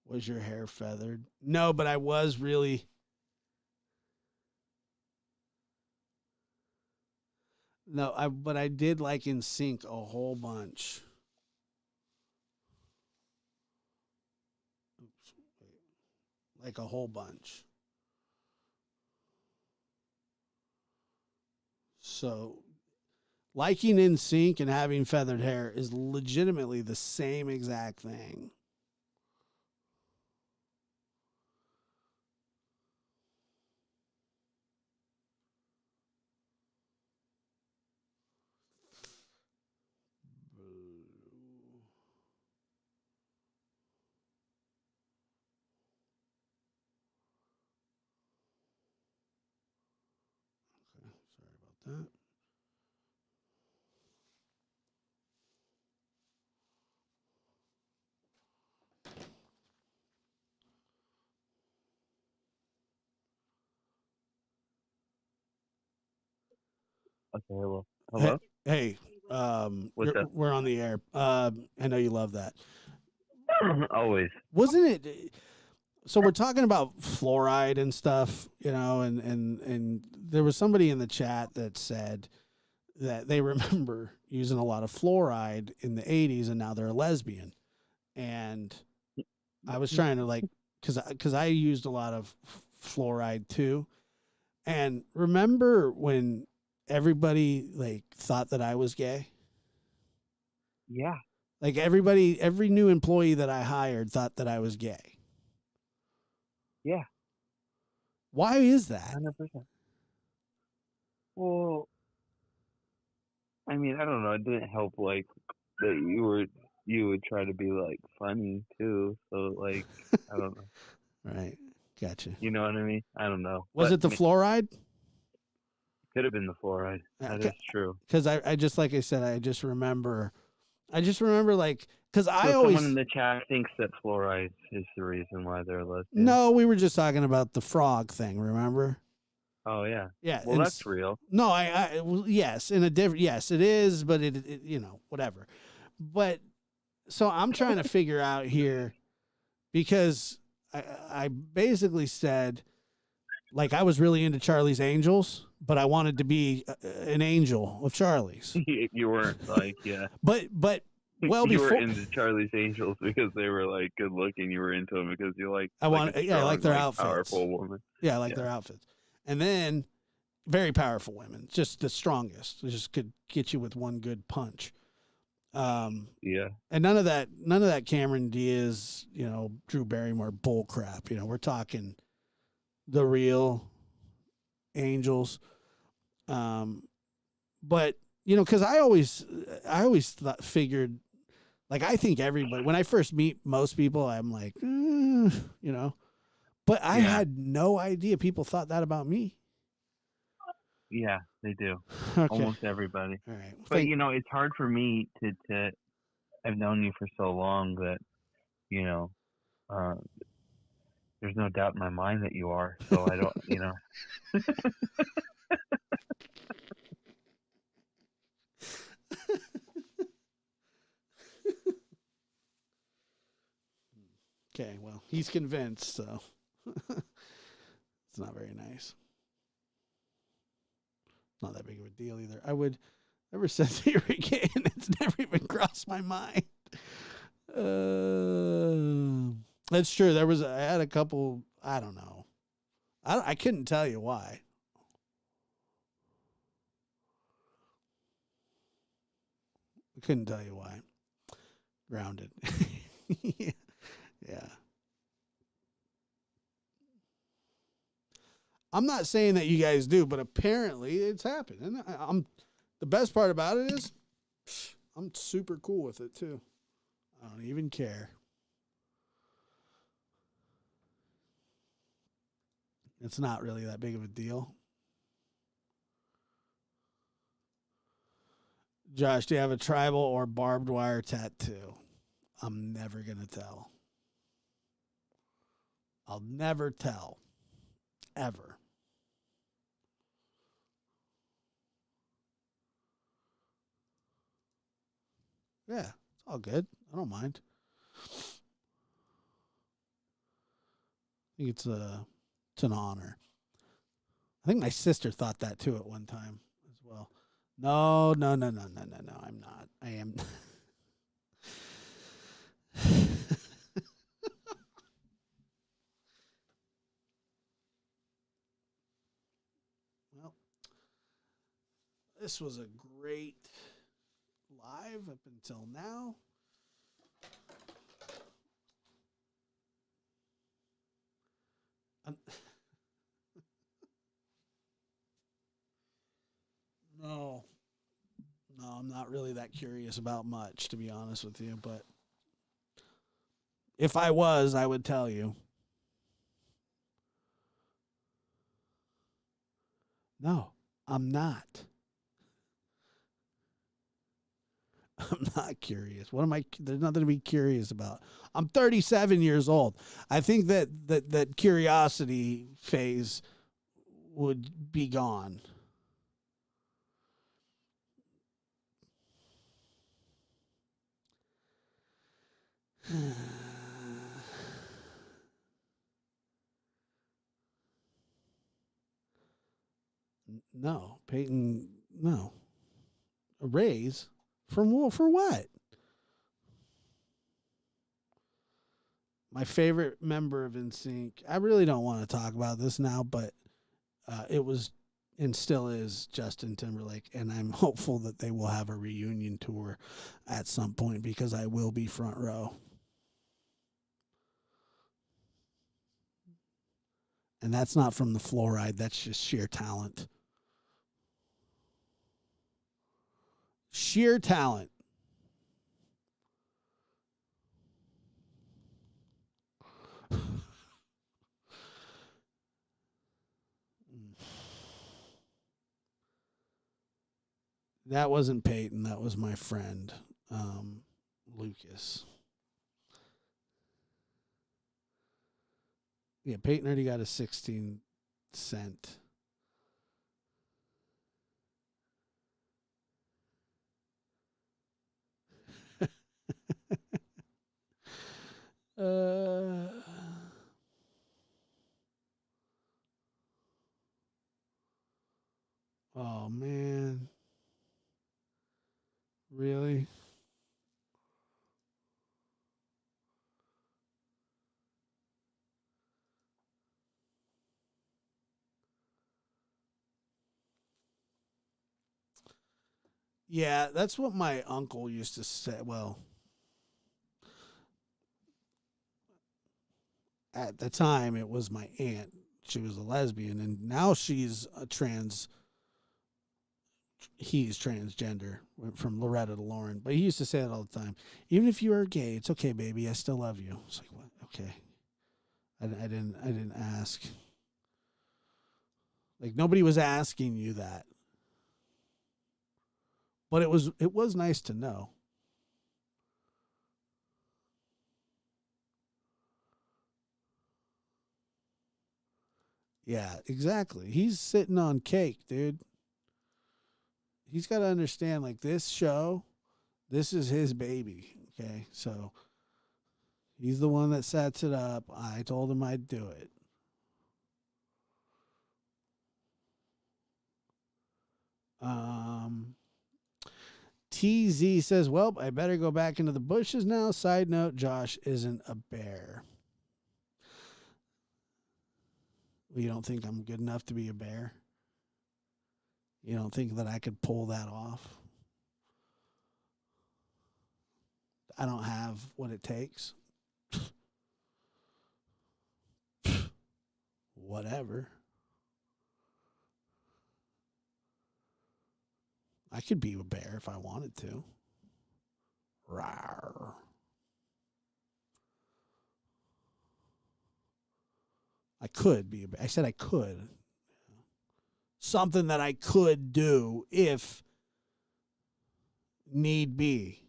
Was your hair feathered? No, but I was really. No, but I did like in sync a whole bunch. Oops, wait. Like a whole bunch. So, liking in sync and having feathered hair is legitimately the same exact thing. Okay, sorry about that. Okay, hello. Hello? Hey, What's up? we're on the air. I know you love that. Always. Wasn't it? So we're talking about fluoride and stuff, you know, and there was somebody in the chat that said that they remember using a lot of fluoride in the 80s and now they're a lesbian. And I was trying to like, cause I used a lot of fluoride too. And remember when everybody like thought that I was gay? Yeah. Like every new employee that I hired thought that I was gay. Yeah. Why is that? 100%. Well, I mean, I don't know. It didn't help, like, that you would try to be, like, funny, too. So, like, I don't know. Right. Gotcha. You know what I mean? I don't know. Was it the fluoride? Could have been the fluoride. That is true. Because I just, like I said, I just remember like, because So I always. someone in the chat thinks that fluoride is the reason why they're lesbian. No, we were just talking about the frog thing, remember? Oh, yeah. Yeah. Well, that's real. No, well, yes, in a different, yes, it is, but it, you know, whatever. But so I'm trying to figure out here because I basically said, like, I was really into Charlie's Angels, but I wanted to be an angel of Charlie's. You weren't like, yeah. But well, you before were into Charlie's Angels because they were like good looking. You were into them because you like. I like like their outfits. Powerful woman. Yeah, I like their outfits. And then very powerful women, just the strongest. They just could get you with one good punch. Yeah. And none of that Cameron Diaz, you know, Drew Barrymore bull crap. You know, we're talking the real angels. But because I always figured, like, I think everybody, when I first meet most people, I'm like, but I Yeah. had no idea people thought that about me. Yeah, they do. Okay. Almost everybody. All right. But it's hard for me to I've known you for so long that uh, there's no doubt in my mind that you are. So I don't, Okay, well, he's convinced, so it's not very nice. Not that big of a deal either. I would ever since you were gay, and it's never even crossed my mind. That's true. I had a couple. I don't know. I couldn't tell you why. I couldn't tell you why. Grounded. Yeah. I'm not saying that you guys do, but apparently it's happened. And the best part about it is I'm super cool with it too. I don't even care. It's not really that big of a deal. Josh, do you have a tribal or barbed wire tattoo? I'm never going to tell. I'll never tell. Ever. Yeah, it's all good. I don't mind. I think it's an honor. I think my sister thought that too at one time as well. No. I'm not. I am. Well, this was a great live up until now. No, I'm not really that curious about much, to be honest with you. But if I was, I would tell you. No, I'm not. I'm not curious. What am I? There's nothing to be curious about. I'm 37 years old. I think that curiosity phase would be gone. No, Peyton. No, a raise for what? My favorite member of NSYNC. I really don't want to talk about this now, but it was and still is Justin Timberlake, and I'm hopeful that they will have a reunion tour at some point because I will be front row. And that's not from the Fluoride. That's just sheer talent. Sheer talent. That wasn't Peyton. That was my friend, Lucas. Yeah, Peyton already got a 16-cent. Oh, man. Really? Yeah, that's what my uncle used to say. Well, at the time, it was my aunt. she was a lesbian, and now she's a he's transgender, went from Loretta to Lauren. But he used to say that all the time. Even if you are gay, it's okay, baby. I still love you. It's like, what? Okay. I didn't ask. Like, nobody was asking you that. But it was nice to know. Yeah, exactly. He's sitting on cake, dude. He's got to understand, like, this show, this is his baby, okay? So he's the one that sets it up. I told him I'd do it. TZ says, well, I better go back into the bushes now. Side note, Josh isn't a bear. Well, you don't think I'm good enough to be a bear? You don't think that I could pull that off? I don't have what it takes. Whatever. I could be a bear if I wanted to. Rawr. I could be a bear. I said I could. Something that I could do if need be.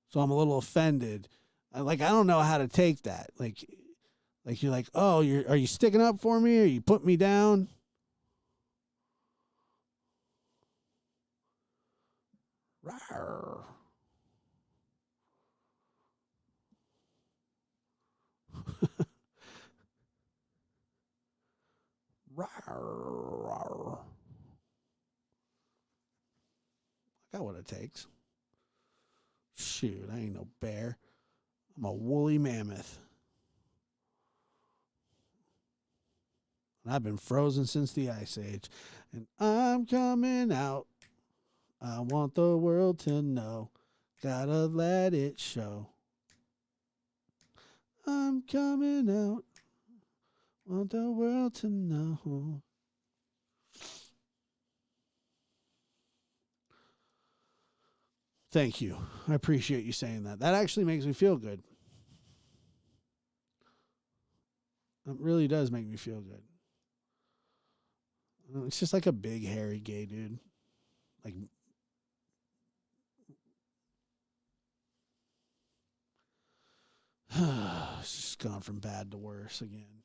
So I'm a little offended. I don't know how to take that. Like you're like, oh, are you sticking up for me? Or you put me down? Rawr. Rawr. I got what it takes. Shoot, I ain't no bear. I'm a woolly mammoth. And I've been frozen since the Ice Age. And I'm coming out. I want the world to know. Gotta let it show. I'm coming out. Want the world to know. Thank you. I appreciate you saying that. That actually makes me feel good. It really does make me feel good. It's just like a big, hairy gay dude. Like, it's just gone from bad to worse again.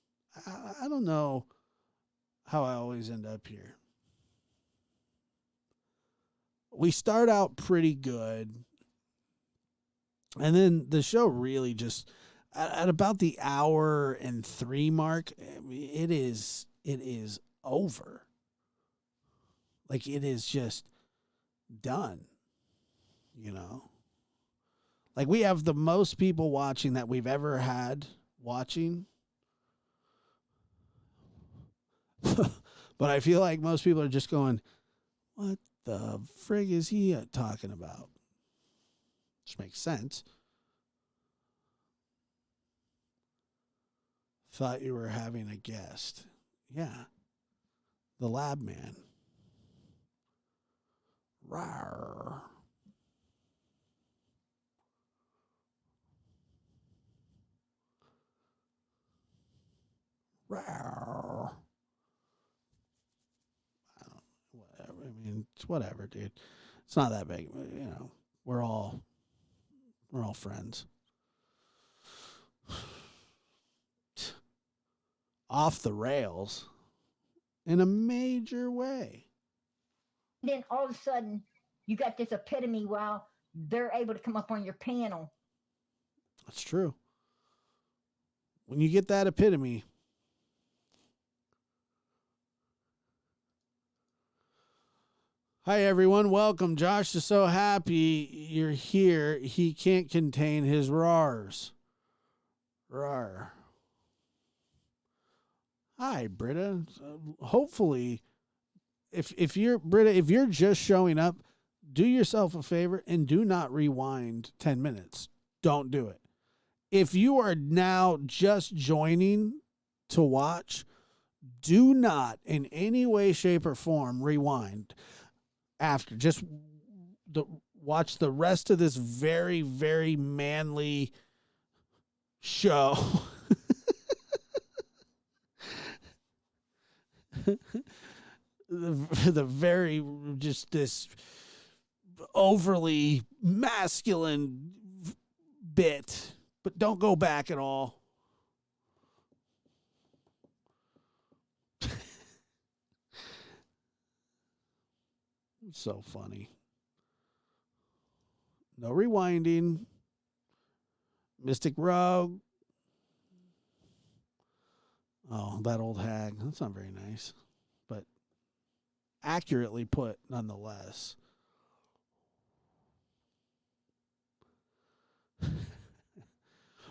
I don't know how I always end up here. We start out pretty good, and then the show really just at about the hour and 3 mark, it is over. Like, it is just done, you know. Like, we have the most people watching that we've ever had watching. But I feel like most people are just going, what the frig is he talking about? Which makes sense. Thought you were having a guest. Yeah. The lab man. Rawr. Rawr. Whatever. I mean, it's whatever, dude. It's not that big. You know, we're all friends. Off the rails in a major way. Then all of a sudden, you got this epitome while they're able to come up on your panel. That's true. When you get that epitome, hi, everyone. Welcome. Josh is so happy you're here. He can't contain his roars. Rar. Hi, Britta. Hopefully, if you're Britta, if you're just showing up, do yourself a favor and do not rewind 10 minutes. Don't do it. if you are now just joining to watch, do not in any way, shape, or form rewind after. Just watch the rest of this very, very manly show. the very, just this overly masculine bit, but don't go back at all. So funny. No rewinding. Mystic Rogue. Oh, that old hag. That's not very nice, but accurately put nonetheless.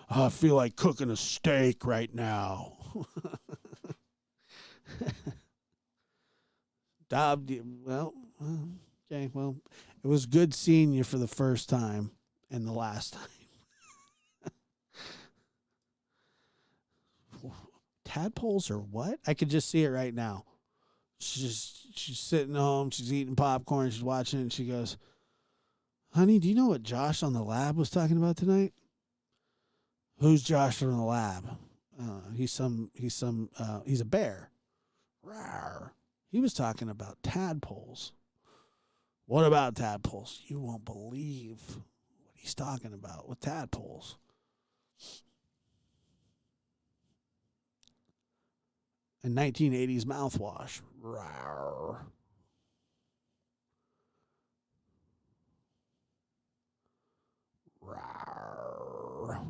I feel like cooking a steak right now. Well, okay, well, it was good seeing you for the first time and the last time. Tadpoles or what? I could just see it right now. She's sitting home, she's eating popcorn, she's watching it, and she goes, "Honey, do you know what Josh on the lab was talking about tonight?" "Who's Josh from the lab?" He's a bear. Rawr. He was talking about tadpoles. What about tadpoles? You won't believe what he's talking about with tadpoles. A 1980s mouthwash. Rawr. Rawr.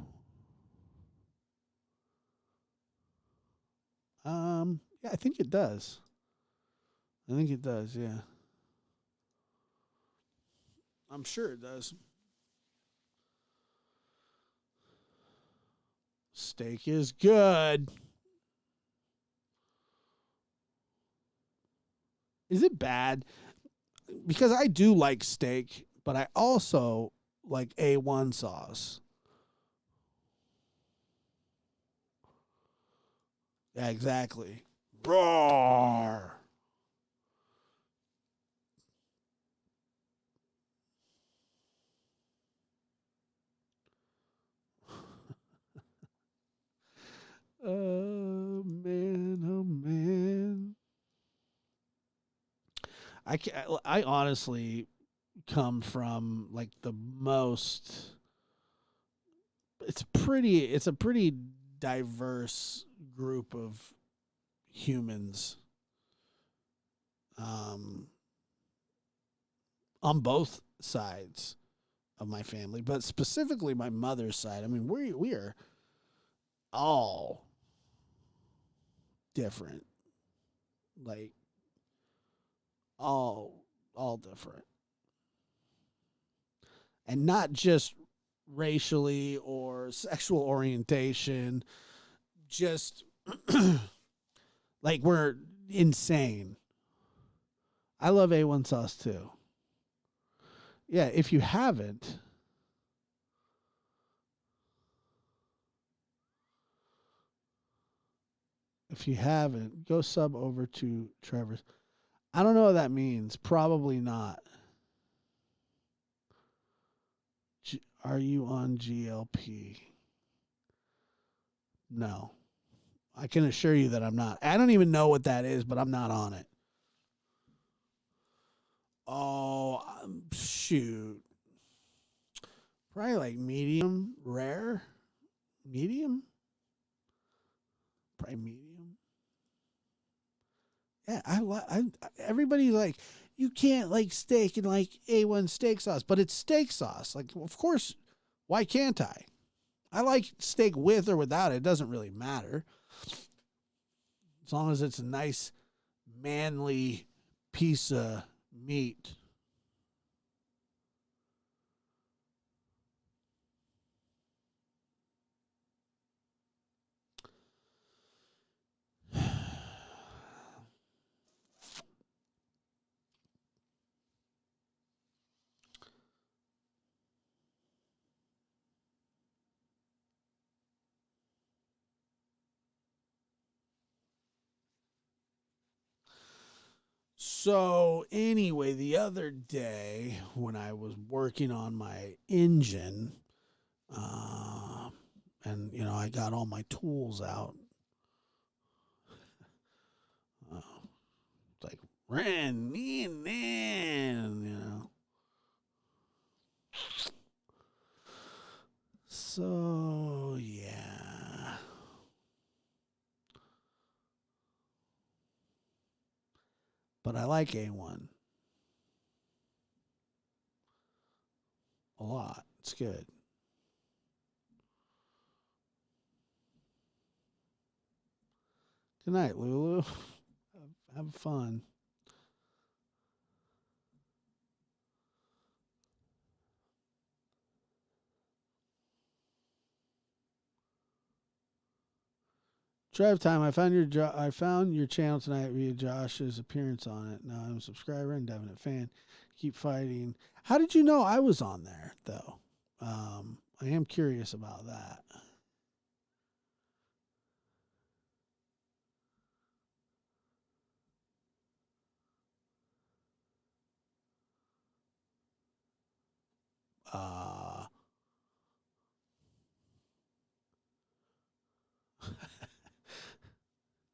Yeah, I think it does. Yeah. I'm sure it does. Steak is good. Is it bad? Because I do like steak, but I also like A1 sauce. Yeah, exactly. Roar. Oh man, oh man. I honestly come from like the most it's a pretty diverse group of humans um on both sides of my family, but specifically my mother's side. I mean, we are all different. Like all different. And not just racially or sexual orientation, just like we're insane. I love A1 sauce too. Yeah, if you haven't, go sub over to Trevor's. I don't know what that means. Probably not. Are you on GLP? No. I can assure you that I'm not. I don't even know what that is, but I'm not on it. Oh, shoot. Probably like medium, rare. Medium? Probably medium. Yeah, everybody's like, you can't like steak and like A1 steak sauce, but it's steak sauce. Like, of course, why can't I? I like steak with or without it. It doesn't really matter. As long as it's a nice, manly piece of meat. So anyway, the other day when I was working on my engine, and I got all my tools out. It's like ran, So yeah. But I like A1 a lot. It's good. Good night, Lulu. Have fun. Drive time. I found your channel tonight via Josh's appearance on it. Now I'm a subscriber and definite fan. Keep fighting. How did you know I was on there though? I am curious about that. Uh,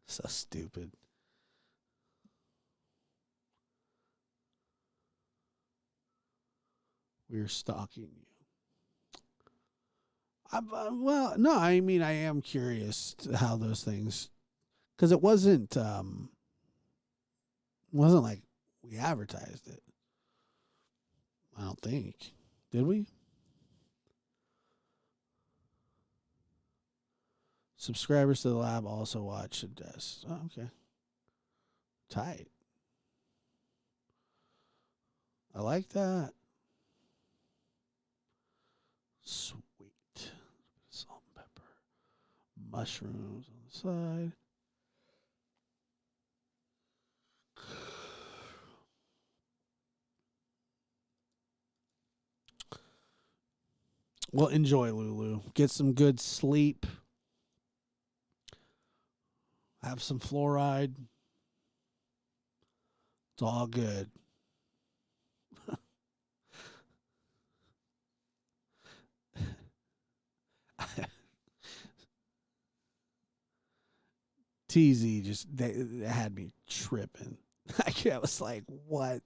so stupid. We're stalking you. Well, no, I mean, I am curious to how those things, because it wasn't like we advertised it. I don't think. Did we? Subscribers to the lab also watch the desk. Oh, okay. Tight. I like that. Sweet. Salt and pepper. Mushrooms on the side. Well, enjoy, Lulu. Get some good sleep. Have some fluoride. It's all good. TZ just they had me tripping. I was like, what?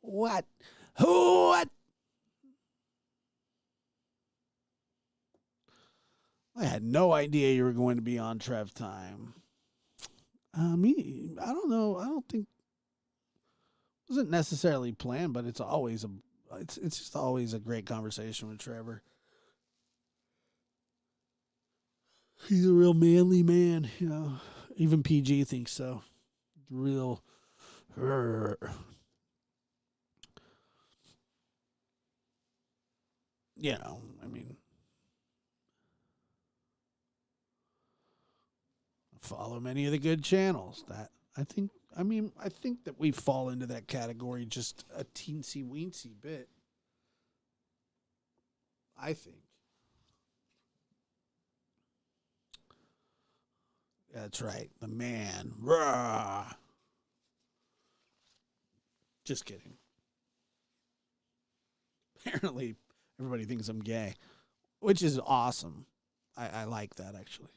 What? Who? What? I had no idea you were going to be on Trev Time. I don't know. I don't think it wasn't necessarily planned, but it's just always a great conversation with Trevor. He's a real manly man, Even PG thinks so. Real. I mean, follow many of the good channels. That I think that we fall into that category just a teensy weensy bit. I think. That's right. The man. Rah. Just kidding. Apparently, everybody thinks I'm gay, which is awesome. I like that, actually.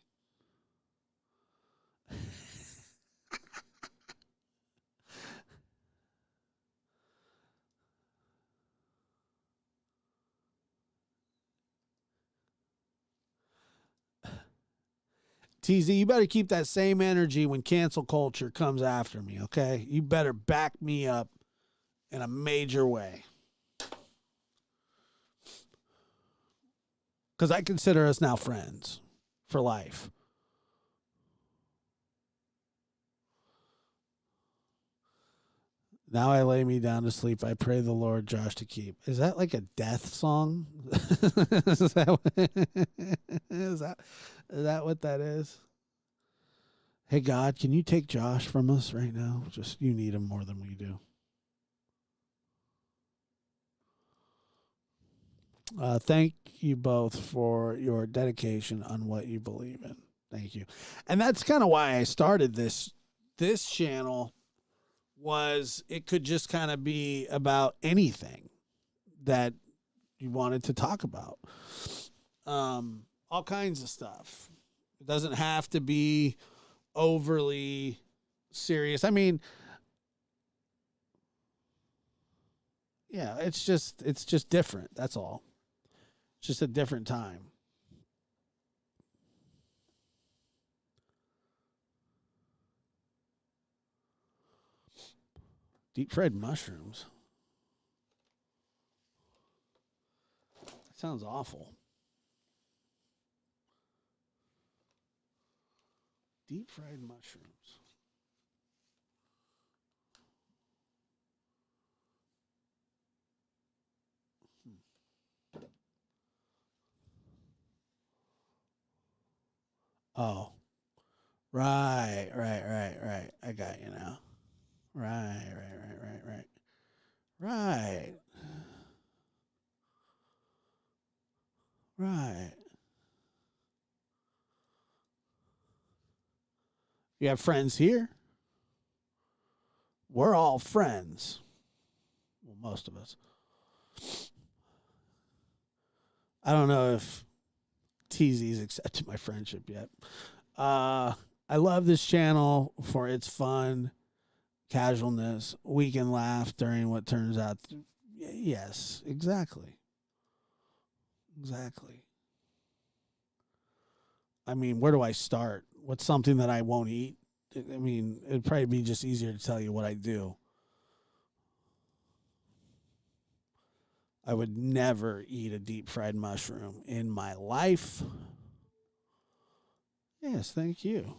TZ, you better keep that same energy when cancel culture comes after me, okay? You better back me up in a major way. Because I consider us now friends for life. Now I lay me down to sleep. I pray the Lord Josh to keep. Is that like a death song? is that what that is? Hey God, can you take Josh from us right now? Just you need him more than we do. Thank you both for your dedication on what you believe in. Thank you. And that's kind of why I started this channel, was it could just kind of be about anything that you wanted to talk about. All kinds of stuff. It doesn't have to be overly serious. I mean, yeah, it's just different. That's all. It's just a different time. Deep fried mushrooms. That sounds awful. Deep fried mushrooms. Oh, right. I got you now. Right. You have friends here? We're all friends. Well, most of us. I don't know if TZ's accepted my friendship yet. I love this channel for its fun, casualness. We can laugh during what turns out. Yes, exactly. I mean, where do I start? What's something that I won't eat? I mean, it'd probably be just easier to tell you what I do. I would never eat a deep fried mushroom in my life. Yes, thank you.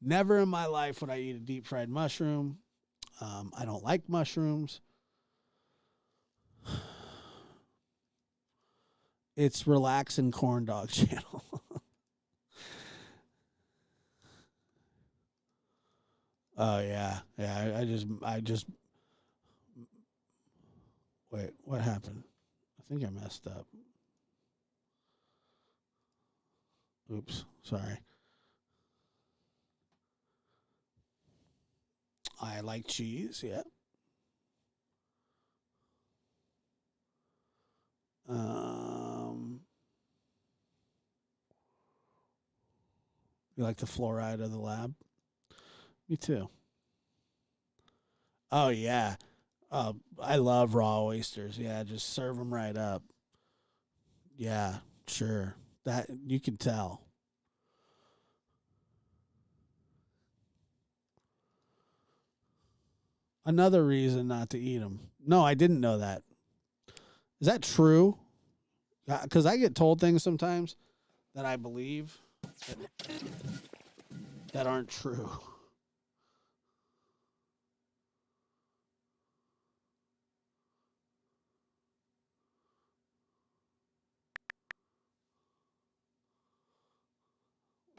Never in my life would I eat a deep fried mushroom. I don't like mushrooms. It's Relaxin' Corn Dog channel. Oh yeah. I just wait, what happened? I think I messed up. Oops, sorry. I like cheese, yeah. You like the fluoride of the lab? Me too. Oh yeah. I love raw oysters. Yeah, just serve them right up. Yeah, sure. That you can tell. Another reason not to eat them. No, I didn't know that. Is that true? Because I get told things sometimes that I believe that aren't true.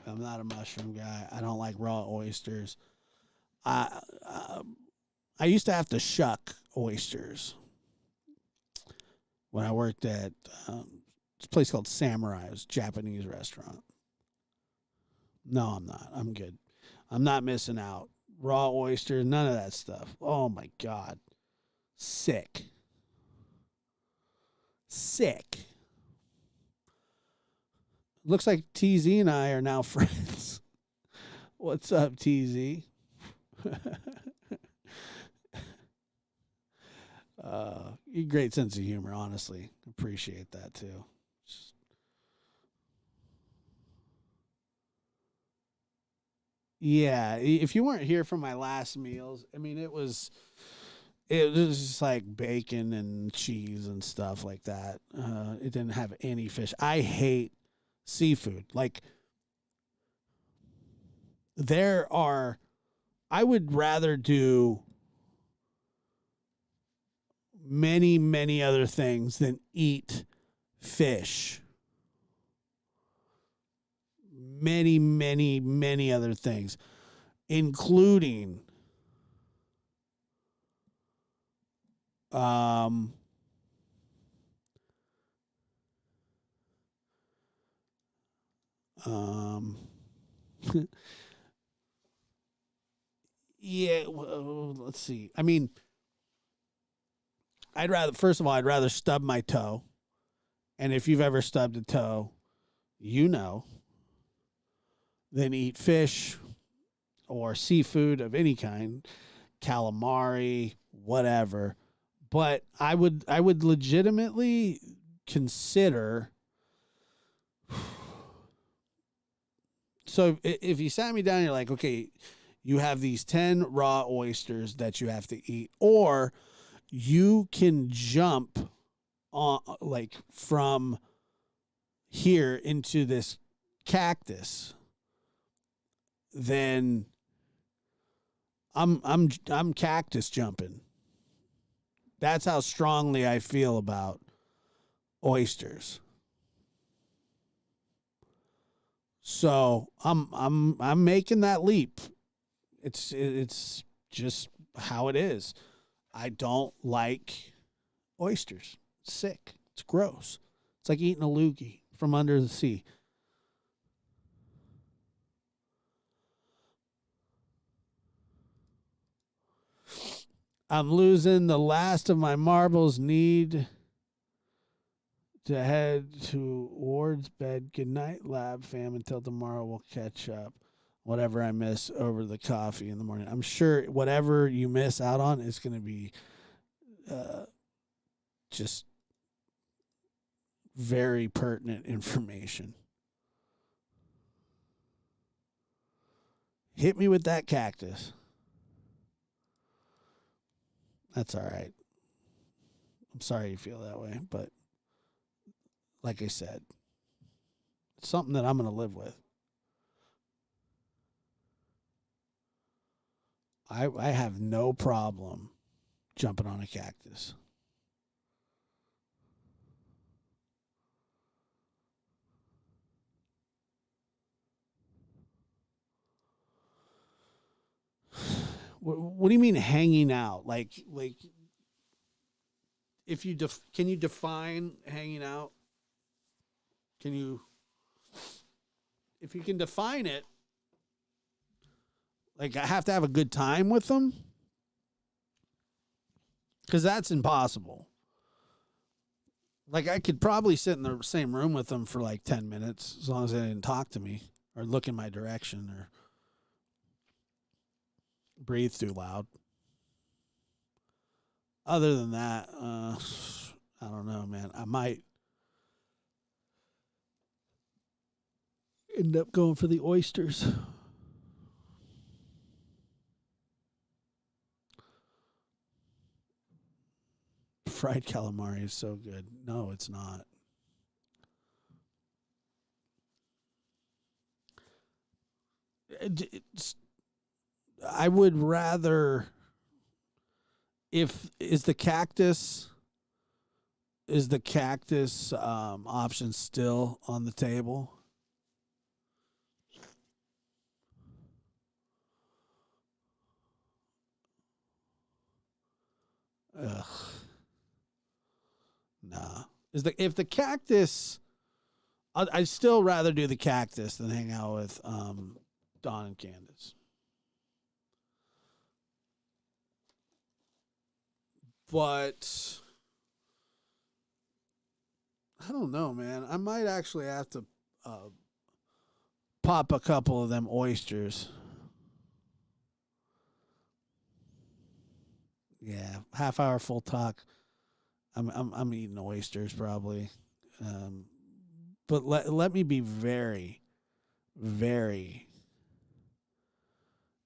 I'm not a mushroom guy. I don't like raw oysters. I I used to have to shuck oysters when I worked at this place called Samurai. It was a Japanese restaurant. No, I'm not. I'm good. I'm not missing out. Raw oysters, none of that stuff. Oh my God. Sick. Looks like TZ and I are now friends. What's up, TZ? You great sense of humor, honestly. Appreciate that too. Yeah, if you weren't here for my last meals, I mean, it was just like bacon and cheese and stuff like that. It didn't have any fish. I hate seafood. Like I would rather do many other things than eat fish. Many other things, including Yeah, well, let's see. I mean, first of all, I'd rather stub my toe. And if you've ever stubbed a toe, you know, than eat fish or seafood of any kind, calamari, whatever. But I would legitimately consider. So if you sat me down, you're like, okay, you have these 10 raw oysters that you have to eat, or you can jump on like from here into this cactus, then I'm cactus jumping. That's how strongly I feel about oysters. So I'm making that leap. It's just how it is. I don't like oysters. It's sick. It's gross. It's like eating a loogie from under the sea. I'm losing the last of my marbles. Need to head towards bed. Good night, lab fam. Until tomorrow, we'll catch up. Whatever I miss over the coffee in the morning. I'm sure whatever you miss out on is going to be just very pertinent information. Hit me with that cactus. That's all right. I'm sorry you feel that way, but like I said, it's something that I'm going to live with. I have no problem jumping on a cactus. What do you mean hanging out? Like if you can you define hanging out? Can you, if you can define it, like I have to have a good time with them? Because that's impossible. Like I could probably sit in the same room with them for like 10 minutes as long as they didn't talk to me or look in my direction or breathe too loud. Other than that, I don't know, man. I might end up going for the oysters. Fried calamari is so good. No, it's not. I would rather, if is the cactus option still on the table? Ugh. Nah. If the cactus, I'd still rather do the cactus than hang out with Don and Candace. But I don't know, man. I might actually have to pop a couple of them oysters. Yeah, half hour full talk. I'm eating oysters probably, but let me be very, very,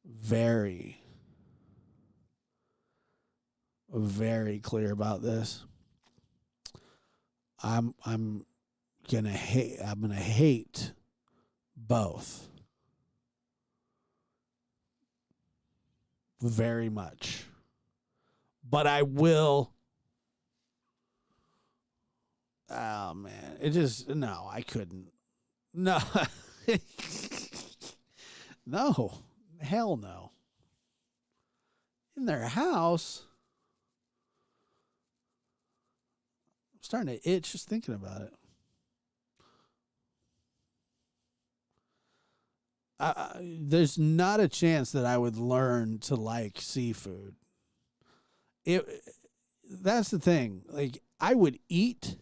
very, very clear about this. I'm gonna hate both very much, but I will. Oh man, no, I couldn't. No, no, hell no. In their house, I'm starting to itch just thinking about it. there's not a chance that I would learn to like seafood. That's the thing. Like, I would eat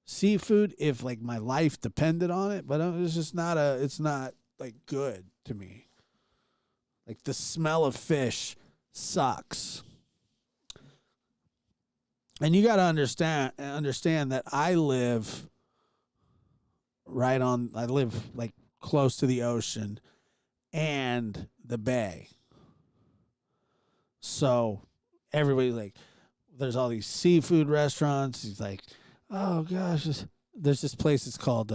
seafood if like my life depended on it, but it's just not it's not like good to me. Like, the smell of fish sucks. And you got to understand that I live like close to the ocean and the bay. So everybody, like, there's all these seafood restaurants. He's like, oh gosh, there's this place. It's called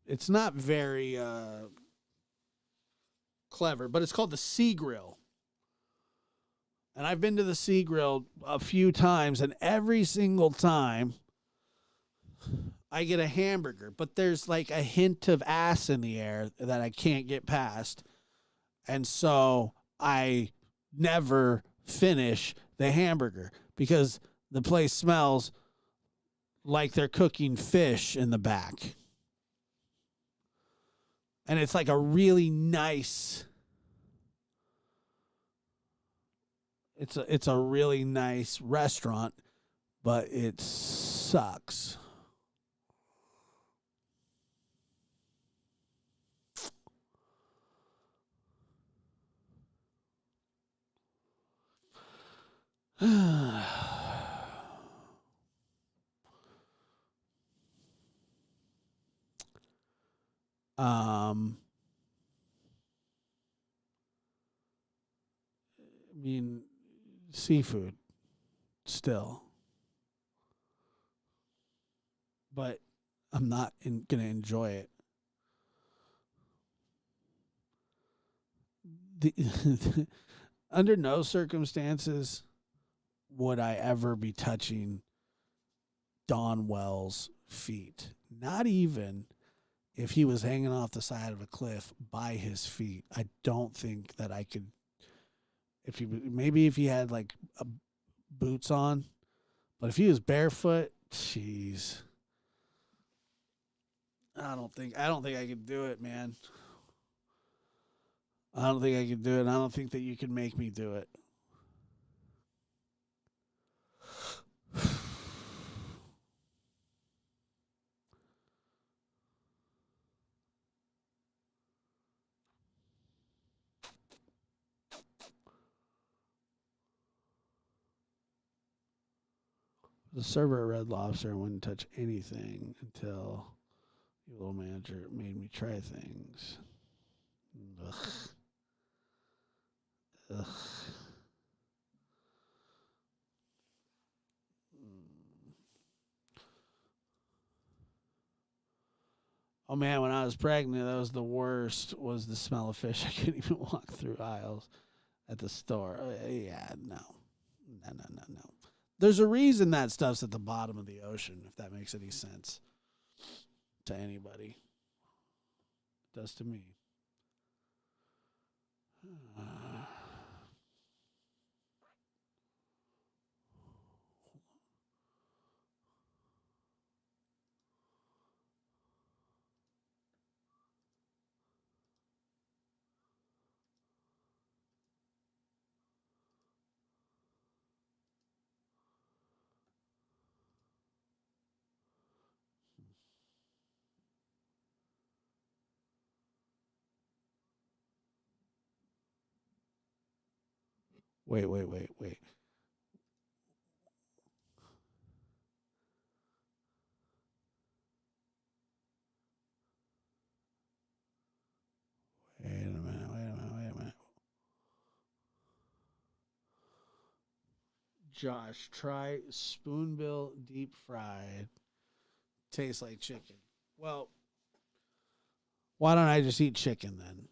it's not very clever, but it's called the Sea Grill. And I've been to the Sea Grill a few times, and every single time I get a hamburger, but there's like a hint of ass in the air that I can't get past. And so I never finish the hamburger because the place smells like they're cooking fish in the back. And it's like a really nice, it's a really nice restaurant, but it sucks. I mean, seafood still, but I'm not gonna enjoy it. Under no circumstances would I ever be touching Don Wells' feet. Not even if he was hanging off the side of a cliff by his feet. I don't think that I could. Maybe if he had like boots on, but if he was barefoot, jeez, I don't think I could do it, man. I don't think I could do it. And I don't think that you can make me do it. The server at Red Lobster wouldn't touch anything until the little manager made me try things. Ugh. Ugh. Oh man, when I was pregnant, that was the worst. Was the smell of fish. I couldn't even walk through aisles at the store. Yeah, no. There's a reason that stuff's at the bottom of the ocean, if that makes any sense to anybody. It does to me. Wait. Wait a minute. Josh, try spoonbill deep fried. Tastes like chicken. Well, why don't I just eat chicken then?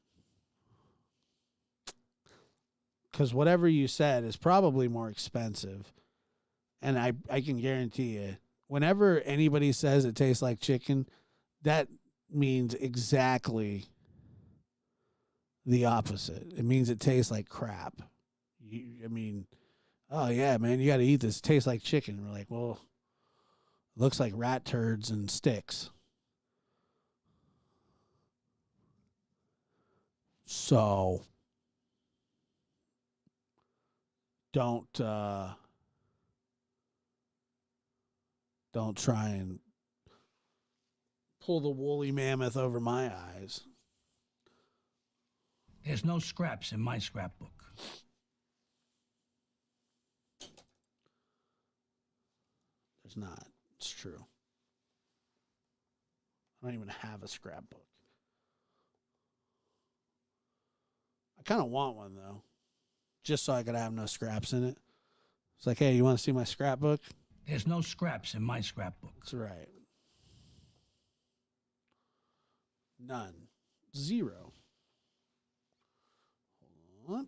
Because whatever you said is probably more expensive. And I can guarantee you, whenever anybody says it tastes like chicken, that means exactly the opposite. It means it tastes like crap. Oh yeah, man, you got to eat this. It tastes like chicken. We're like, well, it looks like rat turds and sticks. So don't try and pull the woolly mammoth over my eyes. There's no scraps in my scrapbook. There's not. It's true. I don't even have a scrapbook. I kind of want one, though, just so I could have no scraps in it. It's like, hey, you want to see my scrapbook? There's no scraps in my scrapbook. That's right. None. Zero. Hold on.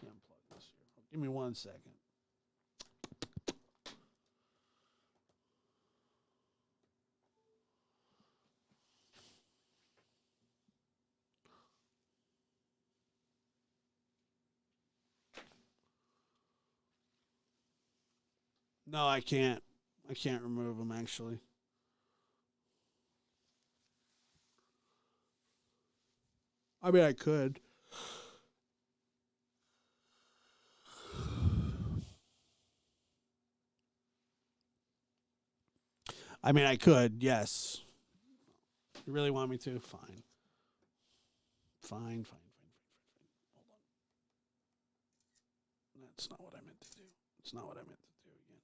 Can't unplug this here. Give me 1 second. No, I can't. I can't remove them, actually. I mean, I could. I mean, I could, yes. You really want me to? Fine. Fine. Hold on. That's not what I meant to do. It's not what I meant to do again.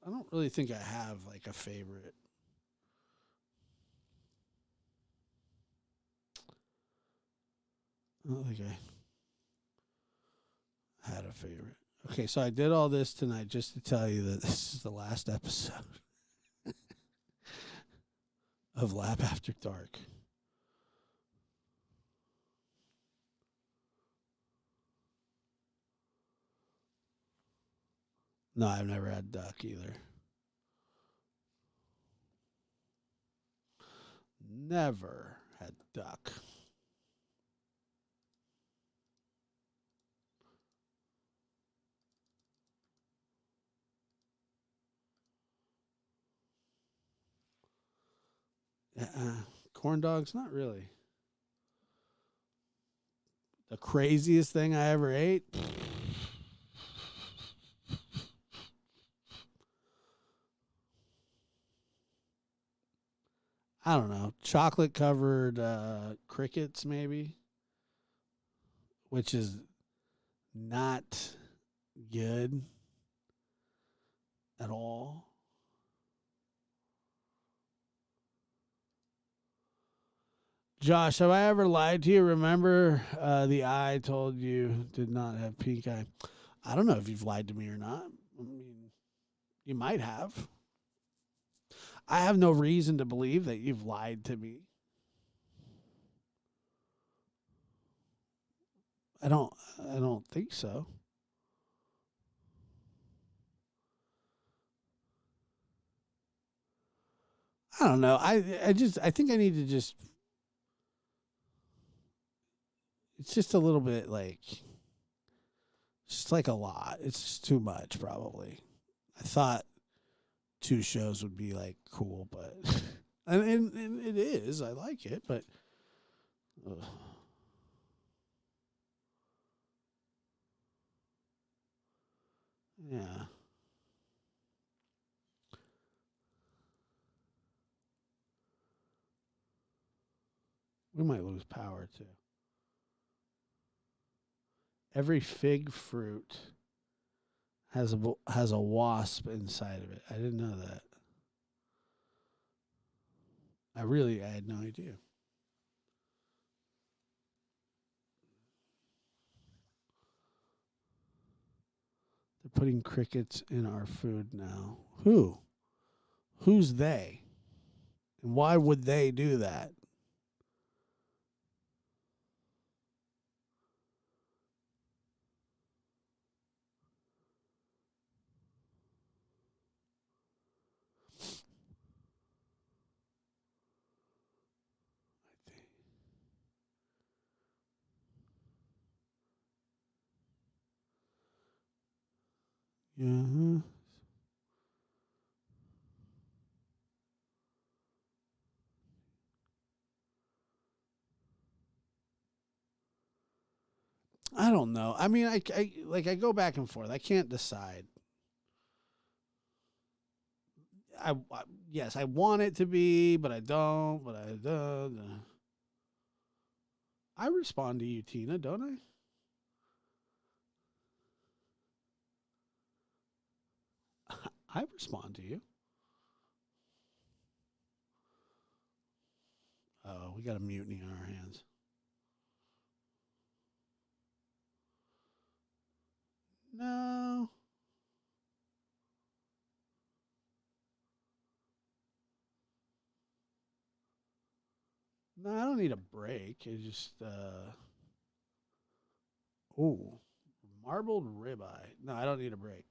I don't really think I have like a favorite. I don't think I had a favorite. Okay, so I did all this tonight just to tell you that this is the last episode of Lap After Dark. No, I've never had duck either. Never had duck. Corn dogs, not really. The craziest thing I ever ate. I don't know. Chocolate covered crickets, maybe, which is not good at all. Josh, have I ever lied to you? Remember the eye I told you did not have pink eye? I don't know if you've lied to me or not. I mean, you might have. I have no reason to believe that you've lied to me. I don't think so. I don't know. I think I need to just. It's just a little bit like. It's just like a lot. It's just too much, probably. I thought 2 shows would be like cool, but and it is. I like it, but yeah. We might lose power too. Every fig fruit has a wasp inside of it. I didn't know that. I had no idea. They're putting crickets in our food now. Who? Who's they? And why would they do that? Yeah. I don't know. I mean, I go back and forth. I can't decide. I yes, I want it to be, but I don't. But I don't. I respond to you, Tina, don't I? I respond to you. Oh, we got a mutiny on our hands. No. No, I don't need a break. It just oh, marbled ribeye. No, I don't need a break.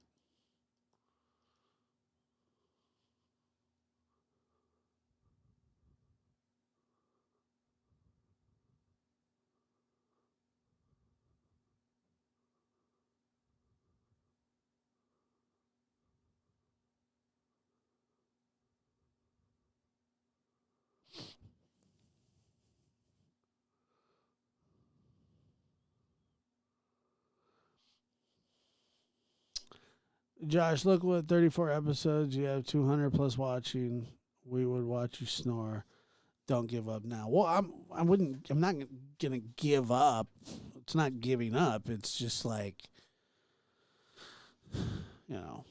Josh, look what 34 episodes. You have 200 plus watching. We would watch you snore. Don't give up now. Well, I'm not gonna give up. It's not giving up. It's just like, you know,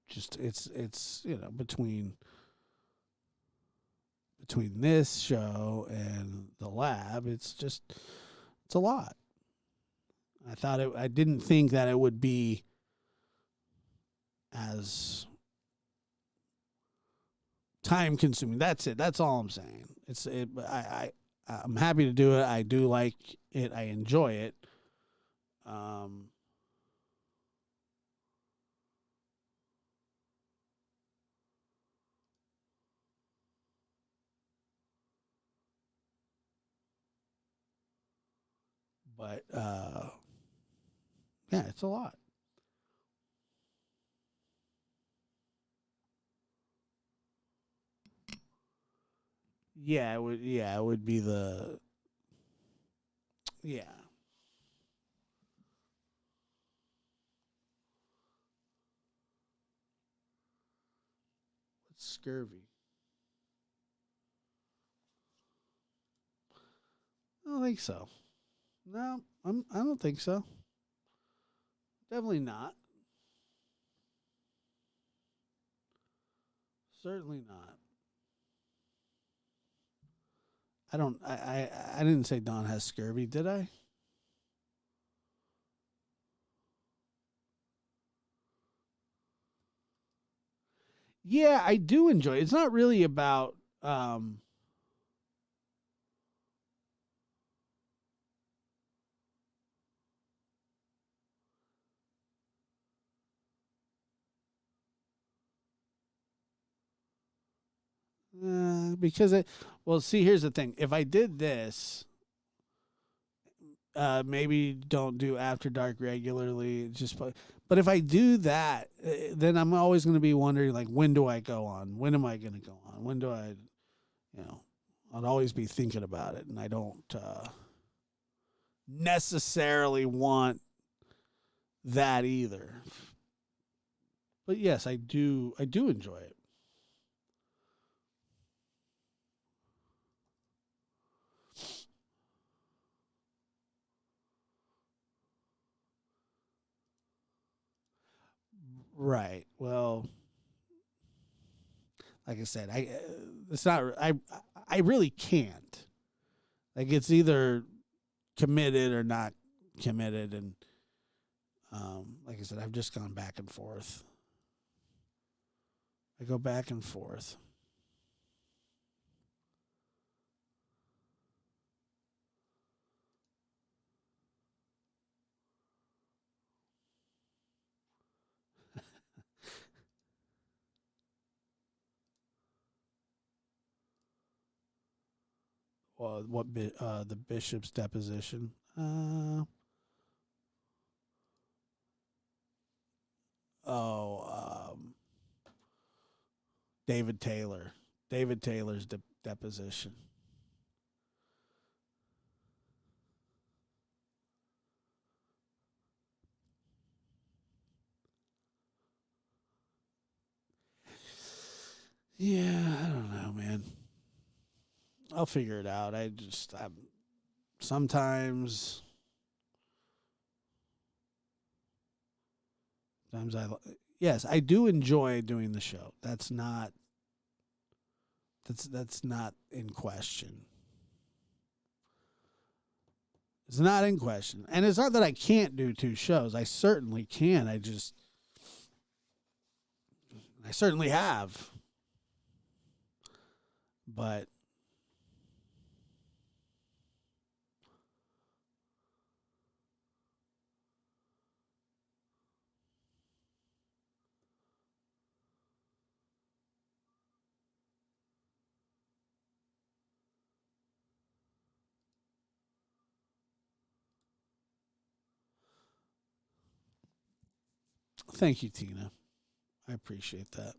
just it's between this show and the lab, it's a lot. I didn't think that it would be as time consuming. That's it. That's all I'm saying. I'm happy to do it. I do like it. I enjoy it. Um, but yeah, it's a lot. Yeah, it would. Yeah, it would be the. Yeah. What's scurvy? I don't think so. No, I don't think so. Definitely not. Certainly not. I don't. I didn't say Don has scurvy, did I? Yeah, I do enjoy it. It's not really about because it. Well, see, here's the thing. If I did this, maybe don't do after dark regularly. But if I do that, then I'm always going to be wondering, like, when do I go on? When am I going to go on? When do I, you know? I'd always be thinking about it, and I don't necessarily want that either. But yes, I do. I do enjoy it. Right. Well, like I said, it's not. I really can't. Like, it's either committed or not committed, and like I said, I've just gone back and forth. I go back and forth. the bishop's deposition. David Taylor. David Taylor's deposition. Yeah, I don't know, man. I'll figure it out. Sometimes yes, I do enjoy doing the show. That's not in question. It's not in question. And it's not that I can't do 2 shows. I certainly can. I certainly have. But thank you, Tina. I appreciate that.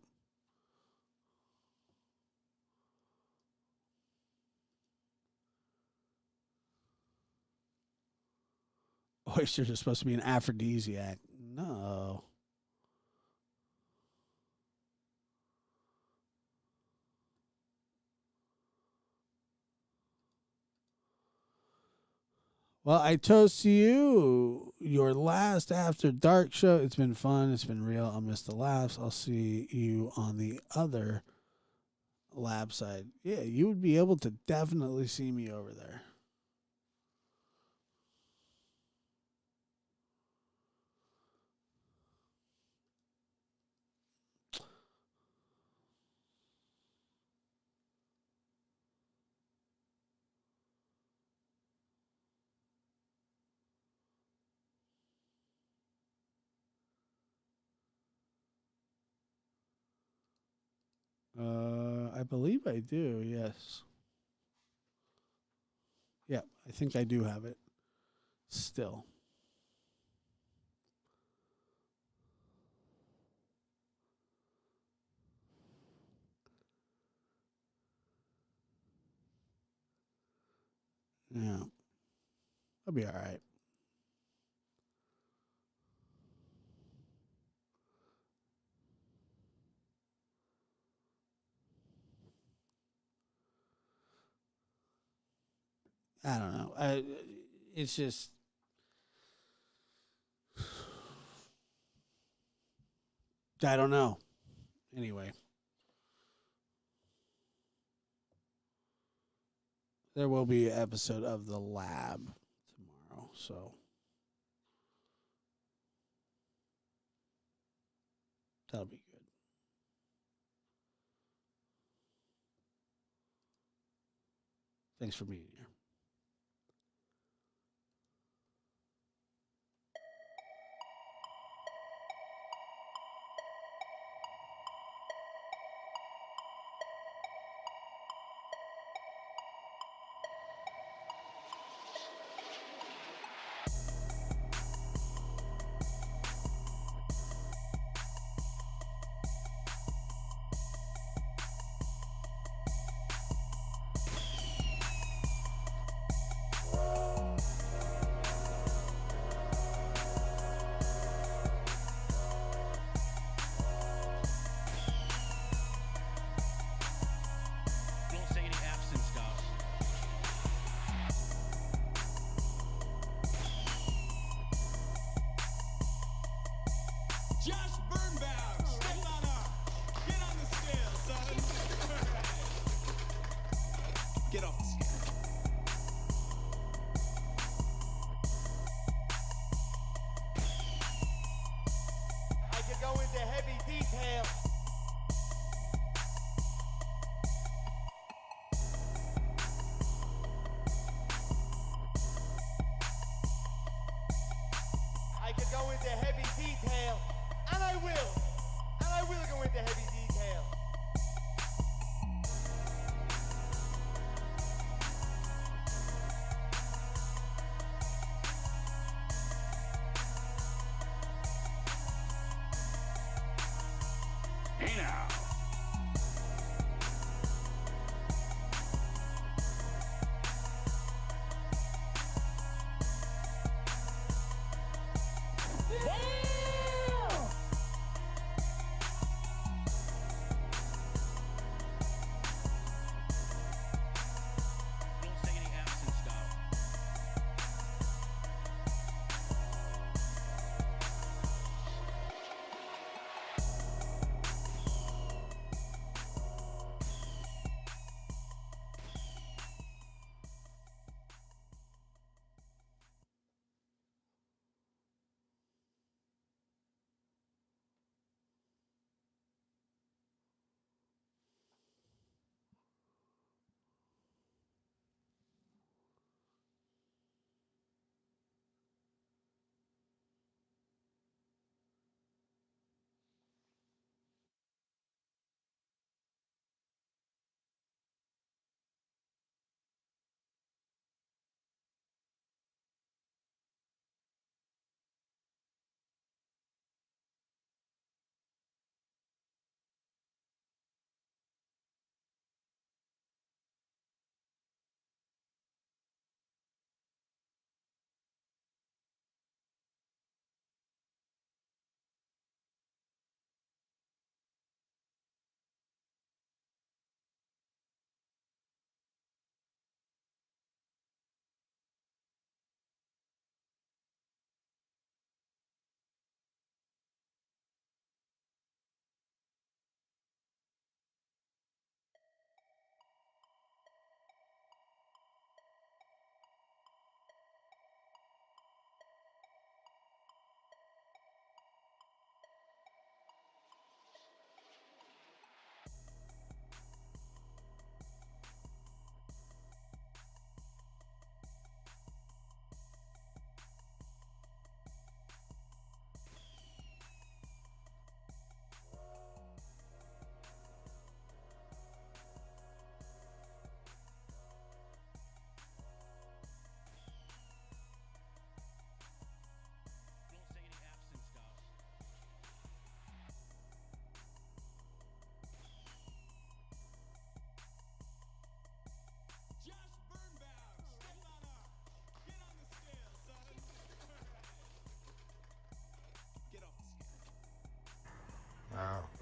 Oysters are supposed to be an aphrodisiac. No. Well, I toast to you, your last After Dark show. It's been fun. It's been real. I'll miss the laughs. I'll see you on the other lab side. Yeah, you would be able to definitely see me over there. I believe I do, yes. Yeah, I think I do have it still. Yeah. I'll be all right. I don't know. It's just I don't know. Anyway, there will be an episode of The Lab tomorrow, so that'll be good. Thanks for being here.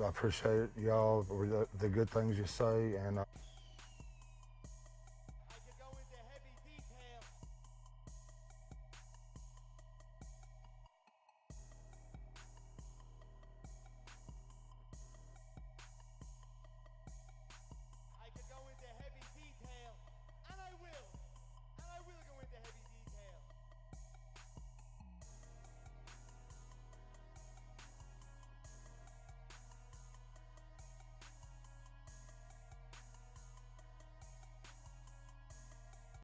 I appreciate y'all, the good things you say, and